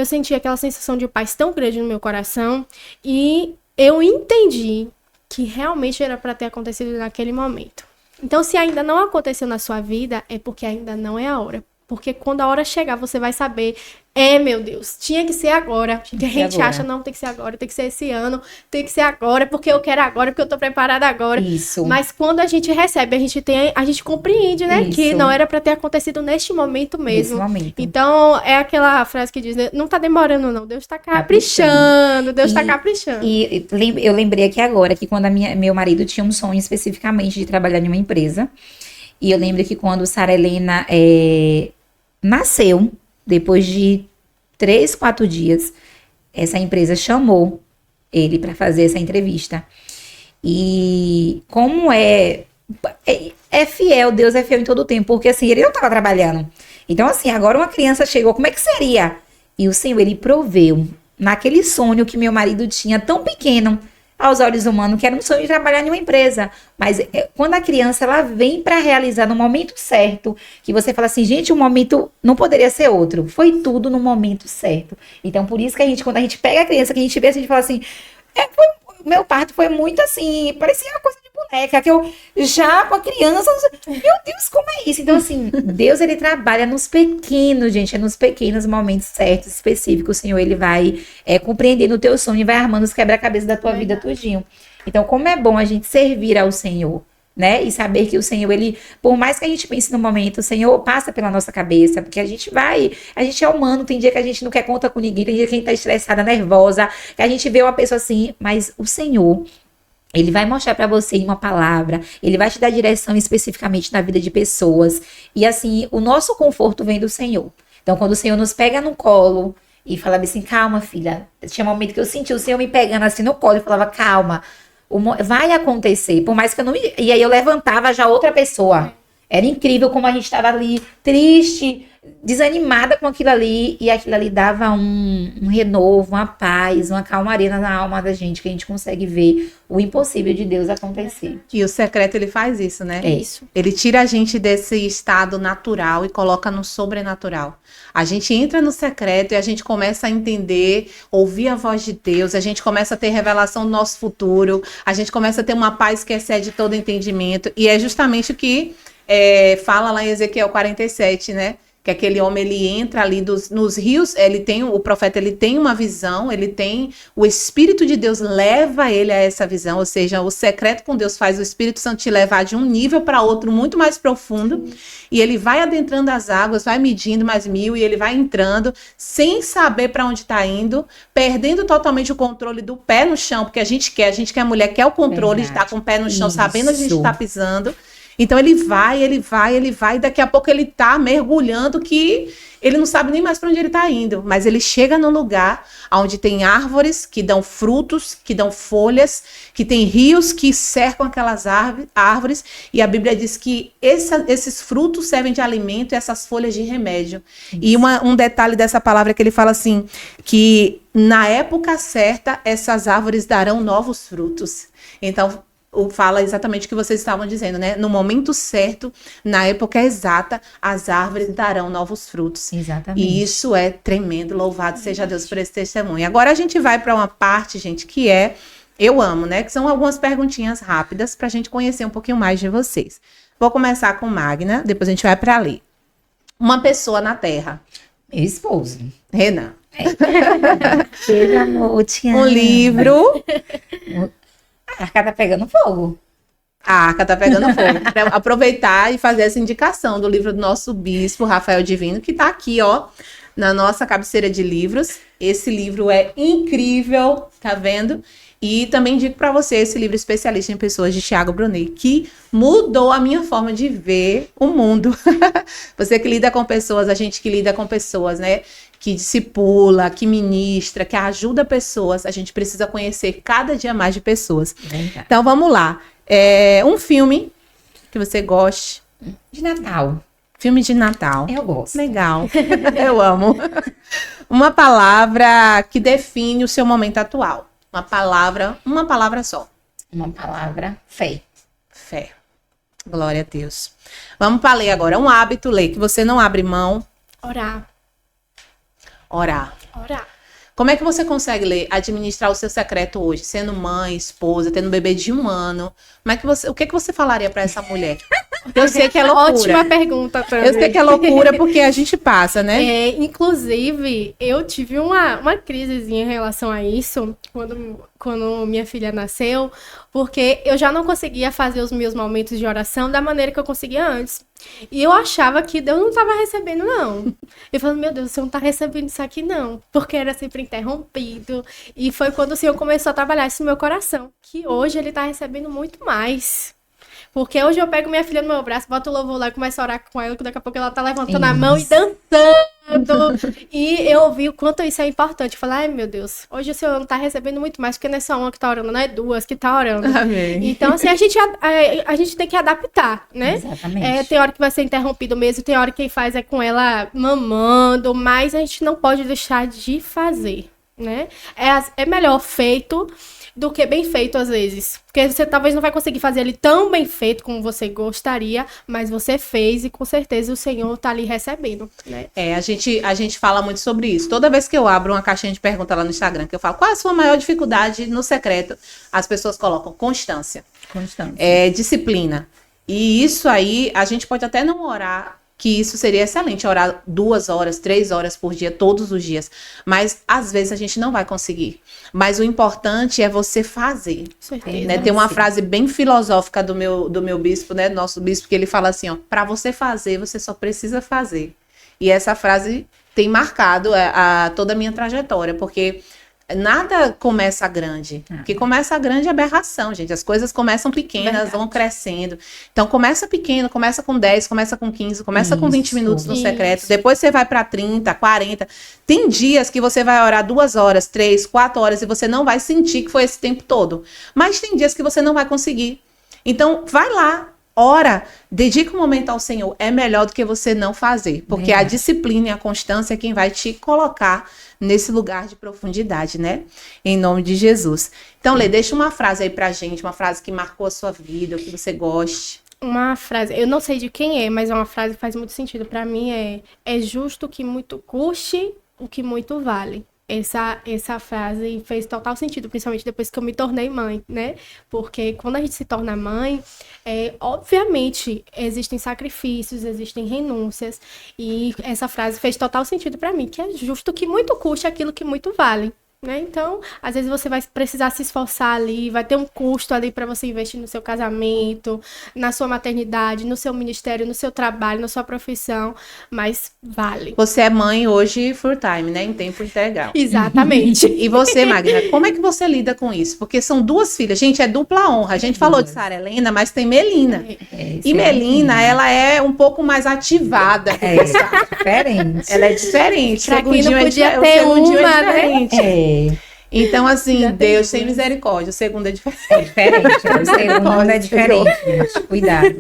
senti aquela sensação de paz tão grande no meu coração e eu entendi que realmente era para ter acontecido naquele momento. Então, se ainda não aconteceu na sua vida, é porque ainda não é a hora. Porque quando a hora chegar, você vai saber, meu Deus, tinha que ser agora. Porque a gente acha, não, tem que ser agora, tem que ser esse ano, tem que ser agora, porque eu quero agora, porque eu tô preparada agora. Isso. Mas quando a gente recebe, a gente compreende, né? Isso. Que não era pra ter acontecido neste momento mesmo. Nesse momento. Então, é aquela frase que diz, né, não tá demorando não, Deus tá caprichando, Deus tá caprichando. E eu lembrei aqui agora que quando meu marido tinha um sonho especificamente de trabalhar em uma empresa, e eu lembro que quando Sara Helena nasceu, depois de 3, 4 dias, essa empresa chamou ele para fazer essa entrevista. E como é fiel, Deus é fiel em todo o tempo, porque assim, ele não estava trabalhando. Então assim, agora uma criança chegou, como é que seria? E o Senhor, ele proveu naquele sonho que meu marido tinha tão pequeno, aos olhos humanos, que era um sonho de trabalhar em uma empresa. Mas quando a criança, ela vem para realizar no momento certo, que você fala assim, gente, o momento não poderia ser outro. Foi tudo no momento certo. Então, por isso que a gente, quando a gente pega a criança, que a gente vê, a gente fala assim, meu parto foi muito assim, parecia uma coisa de boneca, que eu já com a criança, meu Deus, como é isso? Então, assim, Deus, ele trabalha nos pequenos, gente, é nos pequenos momentos certos, específicos, o Senhor, ele vai compreendendo o teu sonho e vai armando os quebra-cabeças da tua vida tudinho. Então, como é bom a gente servir ao Senhor, né? E saber que o Senhor, ele, por mais que a gente pense no momento, o Senhor passa pela nossa cabeça, porque a gente é humano, tem dia que a gente não quer conta com ninguém, tem dia que a gente tá estressada, nervosa, que a gente vê uma pessoa assim, mas o Senhor, ele vai mostrar pra você em uma palavra, ele vai te dar direção especificamente na vida de pessoas, e assim, o nosso conforto vem do Senhor. Então, quando o Senhor nos pega no colo e fala assim, calma, filha, tinha um momento que eu senti o Senhor me pegando assim no colo e falava, calma, vai acontecer, por mais que eu não... E aí eu levantava já outra pessoa. Era incrível como a gente estava ali, triste, desanimada com aquilo ali, e aquilo ali dava um renovo, uma paz, uma calmaria na alma da gente, que a gente consegue ver o impossível de Deus acontecer. E o secreto, ele faz isso, né? É isso. Ele tira a gente desse estado natural e coloca no sobrenatural. A gente entra no secreto e a gente começa a entender, ouvir a voz de Deus, a gente começa a ter revelação do nosso futuro, a gente começa a ter uma paz que excede todo entendimento, e é justamente o que fala lá em Ezequiel 47, né? Que aquele homem, ele entra ali nos rios, o profeta, ele tem uma visão, o Espírito de Deus leva ele a essa visão, ou seja, o secreto com Deus faz o Espírito Santo te levar de um nível para outro muito mais profundo, e ele vai adentrando as águas, vai medindo mais 1000, e ele vai entrando, sem saber para onde está indo, perdendo totalmente o controle do pé no chão, porque a gente quer, a mulher quer o controle de estar com o pé no chão, sabendo onde a gente está pisando. Então ele vai, e daqui a pouco ele tá mergulhando que ele não sabe nem mais para onde ele tá indo, mas ele chega num lugar onde tem árvores que dão frutos, que dão folhas, que tem rios que cercam aquelas árvores, e a Bíblia diz que esses frutos servem de alimento e essas folhas de remédio. Isso. E um detalhe dessa palavra é que ele fala assim, que na época certa essas árvores darão novos frutos. Então fala exatamente o que vocês estavam dizendo, né? No momento certo, na época exata, as árvores darão novos frutos. Exatamente. E isso é tremendo, louvado seja Deus por esse testemunho. Agora a gente vai para uma parte, gente, que eu amo, né? Que são algumas perguntinhas rápidas para a gente conhecer um pouquinho mais de vocês. Vou começar com Magna, depois a gente vai para ali. Uma pessoa na Terra. Meu esposo. Renan. Beijo, amor, te amo. Um livro. A arca tá pegando fogo. A arca tá pegando fogo. Pra aproveitar e fazer essa indicação do livro do nosso bispo, Rafael Divino, que tá aqui, ó, na nossa cabeceira de livros. Esse livro é incrível, tá vendo? E também indico para você esse livro Especialista em Pessoas, de Thiago Brunet, que mudou a minha forma de ver o mundo. Você que lida com pessoas, a gente que lida com pessoas, né? Que discipula, que ministra, que ajuda pessoas. A gente precisa conhecer cada dia mais de pessoas. Verdade. Então, vamos lá. Um filme que você goste. De Natal. Filme de Natal. Eu gosto. Legal. Eu amo. Uma palavra que define o seu momento atual. Uma palavra só. Uma palavra, fé. Fé. Glória a Deus. Vamos para ler agora. Um hábito, ler, que você não abre mão. Orar. Como é que você consegue administrar o seu secreto hoje? Sendo mãe, esposa, tendo um bebê de 1 ano. O que você falaria para essa mulher? Eu sei que é loucura. Ótima pergunta também. Eu sei que é loucura porque a gente passa, né? Inclusive, eu tive uma crisezinha em relação a isso quando minha filha nasceu, porque eu já não conseguia fazer os meus momentos de oração da maneira que eu conseguia antes. E eu achava que Deus não estava recebendo, não. Eu falei, meu Deus, o Senhor não está recebendo isso aqui, não. Porque era sempre interrompido. E foi quando o Senhor começou a trabalhar isso no meu coração. Que hoje Ele está recebendo muito mais. Porque hoje eu pego minha filha no meu braço, boto o louvor lá e começo a orar com ela, que daqui a pouco ela tá levantando a mão e dançando. E eu vi o quanto isso é importante. Eu falei, ai meu Deus, hoje o Senhor não tá recebendo muito mais, porque não é só uma que tá orando, não é duas que tá orando. Amém. Então, assim, a gente tem que adaptar, né? Exatamente. Tem hora que vai ser interrompido mesmo, tem hora que quem faz é com ela mamando, mas a gente não pode deixar de fazer, né? É melhor feito do que bem feito às vezes. Porque você talvez não vai conseguir fazer ele tão bem feito como você gostaria, mas você fez e com certeza o Senhor tá ali recebendo, né? A gente fala muito sobre isso. Toda vez que eu abro uma caixinha de pergunta lá no Instagram, que eu falo, qual é a sua maior dificuldade no secreto? As pessoas colocam constância. Disciplina. E isso aí, a gente pode até não orar, que isso seria excelente, orar 2 horas, 3 horas por dia, todos os dias. Mas, às vezes, a gente não vai conseguir. Mas o importante é você fazer. Com certeza. Né? Tem uma frase bem filosófica do meu bispo, né? Do nosso bispo, que ele fala assim, ó, para você fazer, você só precisa fazer. E essa frase tem marcado toda a minha trajetória, porque nada começa grande. O que começa grande é aberração, gente. As coisas começam pequenas, vão crescendo. Então, começa pequeno, começa com 10, começa com 15, começa com 20 minutos no secreto. Depois você vai para 30, 40. Tem dias que você vai orar 2 horas, 3, 4 horas e você não vai sentir que foi esse tempo todo. Mas tem dias que você não vai conseguir. Então, vai lá. Ora, dedica um momento ao Senhor. É melhor do que você não fazer. Porque a disciplina e a constância é quem vai te colocar nesse lugar de profundidade, né? Em nome de Jesus. Então, Lê, deixa uma frase aí pra gente. Uma frase que marcou a sua vida, o que você goste. Uma frase, eu não sei de quem é, mas é uma frase que faz muito sentido pra mim. É justo que muito custe o que muito vale. Essa frase fez total sentido, principalmente depois que eu me tornei mãe, né? Porque quando a gente se torna mãe, obviamente, existem sacrifícios, existem renúncias, e essa frase fez total sentido para mim, que é justo que muito custe aquilo que muito vale. Né? Então, às vezes você vai precisar se esforçar ali, vai ter um custo ali para você investir no seu casamento, na sua maternidade, no seu ministério, no seu trabalho, na sua profissão, mas vale. Você é mãe hoje full time, né? Em tempo integral. Exatamente. E você, Magna, como é que você lida com isso? Porque são 2 filhas. Gente, é dupla honra. A gente falou de Sara Helena, mas tem Melina. E Melina, ela é um pouco mais ativada. Diferente. Ela é diferente. Pra quem não podia ter uma, né? Então, assim, Deus tem misericórdia. O segundo é diferente. É diferente. O segundo é diferente, gente. Cuidado.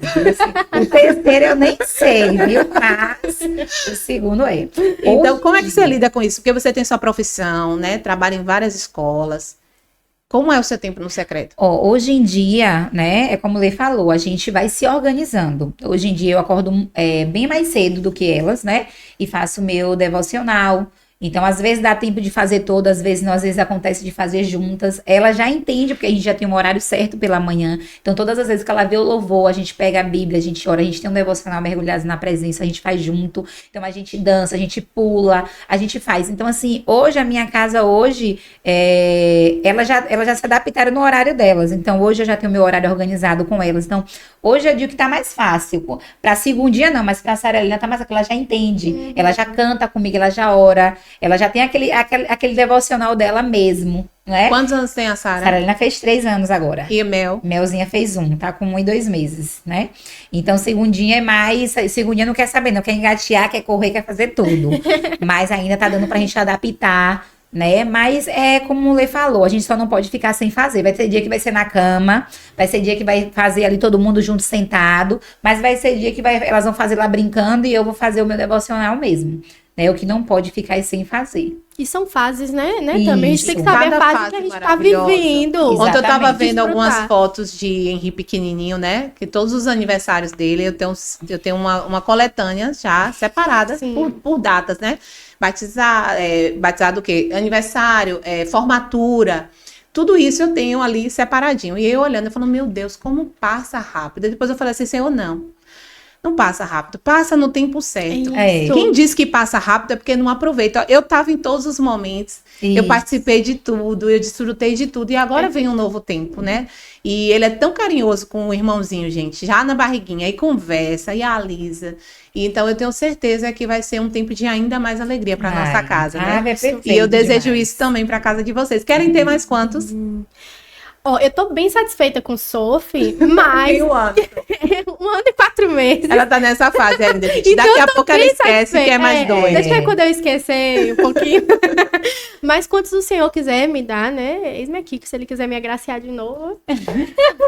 O terceiro eu nem sei, viu? Mas o segundo é. Então, como é que você lida com isso? Porque você tem sua profissão, né? Trabalha em várias escolas. Como é o seu tempo no secreto? Hoje em dia, né, é como o Lê falou, a gente vai se organizando. Hoje em dia eu acordo bem mais cedo do que elas, né? E faço meu devocional. Então, às vezes dá tempo de fazer todo, às vezes não, às vezes acontece de fazer juntas. Ela já entende, porque a gente já tem um horário certo pela manhã. Então, todas as vezes que ela vê o louvor, a gente pega a Bíblia, a gente ora, a gente tem um devocional mergulhados na presença, a gente faz junto. Então, a gente dança, a gente pula, a gente faz. Então, assim, hoje, a minha casa hoje, elas já se adaptaram no horário delas. Então, hoje eu já tenho meu horário organizado com elas. Então, hoje é o dia que tá mais fácil. Pra segundinha não, mas pra Sara Helena tá mais fácil, ela já entende. Ela já canta comigo, ela já ora. Ela já tem aquele devocional dela mesmo, né? Quantos anos tem a Sara? Sara Helena fez 3 anos agora. E a Mel? Melzinha fez 1, tá com 1 e 2 meses, né? Então, segundinha é mais... Segundinha não quer saber, não quer engatear, quer correr, quer fazer tudo. Mas ainda tá dando pra gente adaptar, né? Mas é como o Lê falou, a gente só não pode ficar sem fazer. Vai ter dia que vai ser na cama, vai ser dia que vai fazer ali todo mundo junto sentado, mas vai ser dia que elas vão fazer lá brincando e eu vou fazer o meu devocional mesmo. O que não pode ficar sem fazer. E são fases, né? Também a gente tem que saber Cada a fase fase que a gente tá maravilhosa. vivendo. Ontem eu tava vendo Desfrutar. algumas fotos de Henri pequenininho, né? Que todos os aniversários dele, eu tenho uma coletânea já separada por datas, né? Batizado o quê? Aniversário, formatura. Tudo isso eu tenho ali separadinho. E eu olhando, eu falo, meu Deus, como passa rápido. E depois eu falei assim, Senhor, não passa rápido, passa no tempo certo. Quem diz que passa rápido é porque não aproveita. Eu estava em todos os momentos, eu participei de tudo, eu desfrutei de tudo, e agora vem um novo tempo, né? E ele é tão carinhoso com o irmãozinho, gente, já na barriguinha, aí conversa, e alisa. E então eu tenho certeza que vai ser um tempo de ainda mais alegria para nossa casa, né? É perfeito, e eu desejo demais. isso também para casa de vocês. Querem ter mais quantos? Ó, eu tô bem satisfeita com o Sophie, mas Tem um ano. 1 ano e 4 meses. Ela tá nessa fase ainda, gente. Então, Daqui eu a tô pouco ela bem esquece satisfeita. que é mais dois. Deixa eu quando eu esquecer um pouquinho. Mas quantos o Senhor quiser me dar, né? Eis-me aqui, que se ele quiser me agraciar de novo,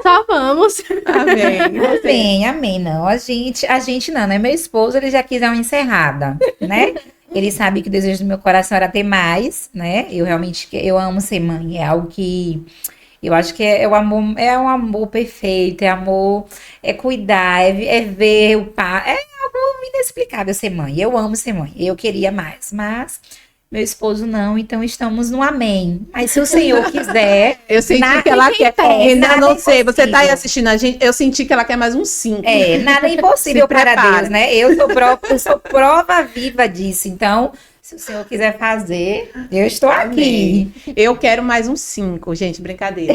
só vamos. Amém. E você? Amém, amém. Não, a gente não, né? Meu esposo, ele já quis dar uma encerrada, né? Ele sabe que o desejo do meu coração era ter mais, né? Eu realmente, eu amo ser mãe, é algo que eu acho que é um amor perfeito, é amor, é cuidar, é ver o pai, é algo inexplicável ser mãe. Eu amo ser mãe, eu queria mais, mas meu esposo não, então estamos no amém. Mas se o Senhor quiser, Eu senti nada que ela é quer. impossível, Ainda nada não é sei, você tá aí impossível. assistindo a gente, eu senti que ela quer mais uns 5. Nada é impossível Se para prepara. Deus, né? Eu sou prova viva disso. Então, se o Senhor quiser fazer, eu estou aqui. Amém. Eu quero mais uns 5, gente, brincadeira.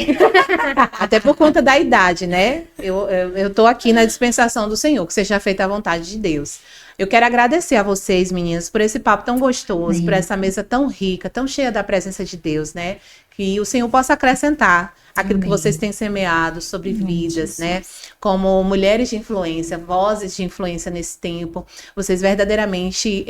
Até por conta da idade, né? Eu tô aqui na dispensação do Senhor, que seja feita a vontade de Deus. Eu quero agradecer a vocês, meninas, por esse papo tão gostoso, por essa mesa tão rica, tão cheia da presença de Deus, né? Que o Senhor possa acrescentar aquilo que Amém. vocês têm semeado sobre vidas, Jesus. né? Como mulheres de influência, vozes de influência nesse tempo. Vocês verdadeiramente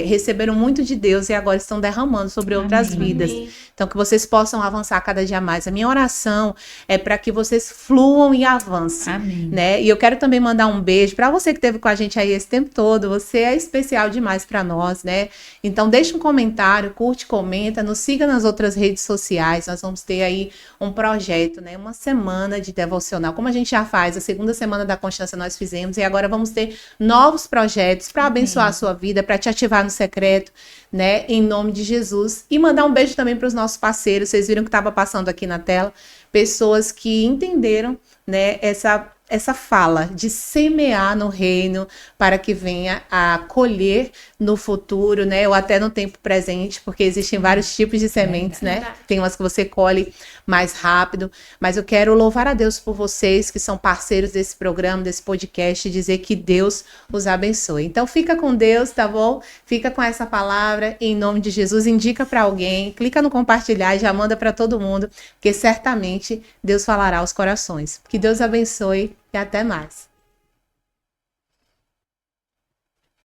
receberam muito de Deus e agora estão derramando sobre outras Amém. vidas. Amém. Então, que vocês possam avançar cada dia mais. A minha oração é para que vocês fluam e avancem, Amém. né? E eu quero também mandar um beijo para você que esteve com a gente aí esse tempo todo. Você é especial demais para nós, né? Então, deixa um comentário, curte, comenta, nos siga nas outras redes sociais. Nós vamos ter aí um projeto, né? Uma semana de devocional, como a gente já faz, a segunda semana da Constância nós fizemos, e agora vamos ter novos projetos para abençoar a sua vida, para te ativar no secreto, né? Em nome de Jesus. E mandar um beijo também para os nossos parceiros. Vocês viram que estava passando aqui na tela, pessoas que entenderam, né, essa fala de semear no reino para que venha a colher no futuro, né? Ou até no tempo presente, porque existem vários tipos de sementes, né? Verdade. Tem umas que você colhe mais rápido. Mas eu quero louvar a Deus por vocês que são parceiros desse programa, desse podcast, e dizer que Deus os abençoe. Então fica com Deus, tá bom? Fica com essa palavra em nome de Jesus. Indica para alguém, clica no compartilhar e já manda para todo mundo, porque certamente Deus falará aos corações. Que Deus abençoe e até mais.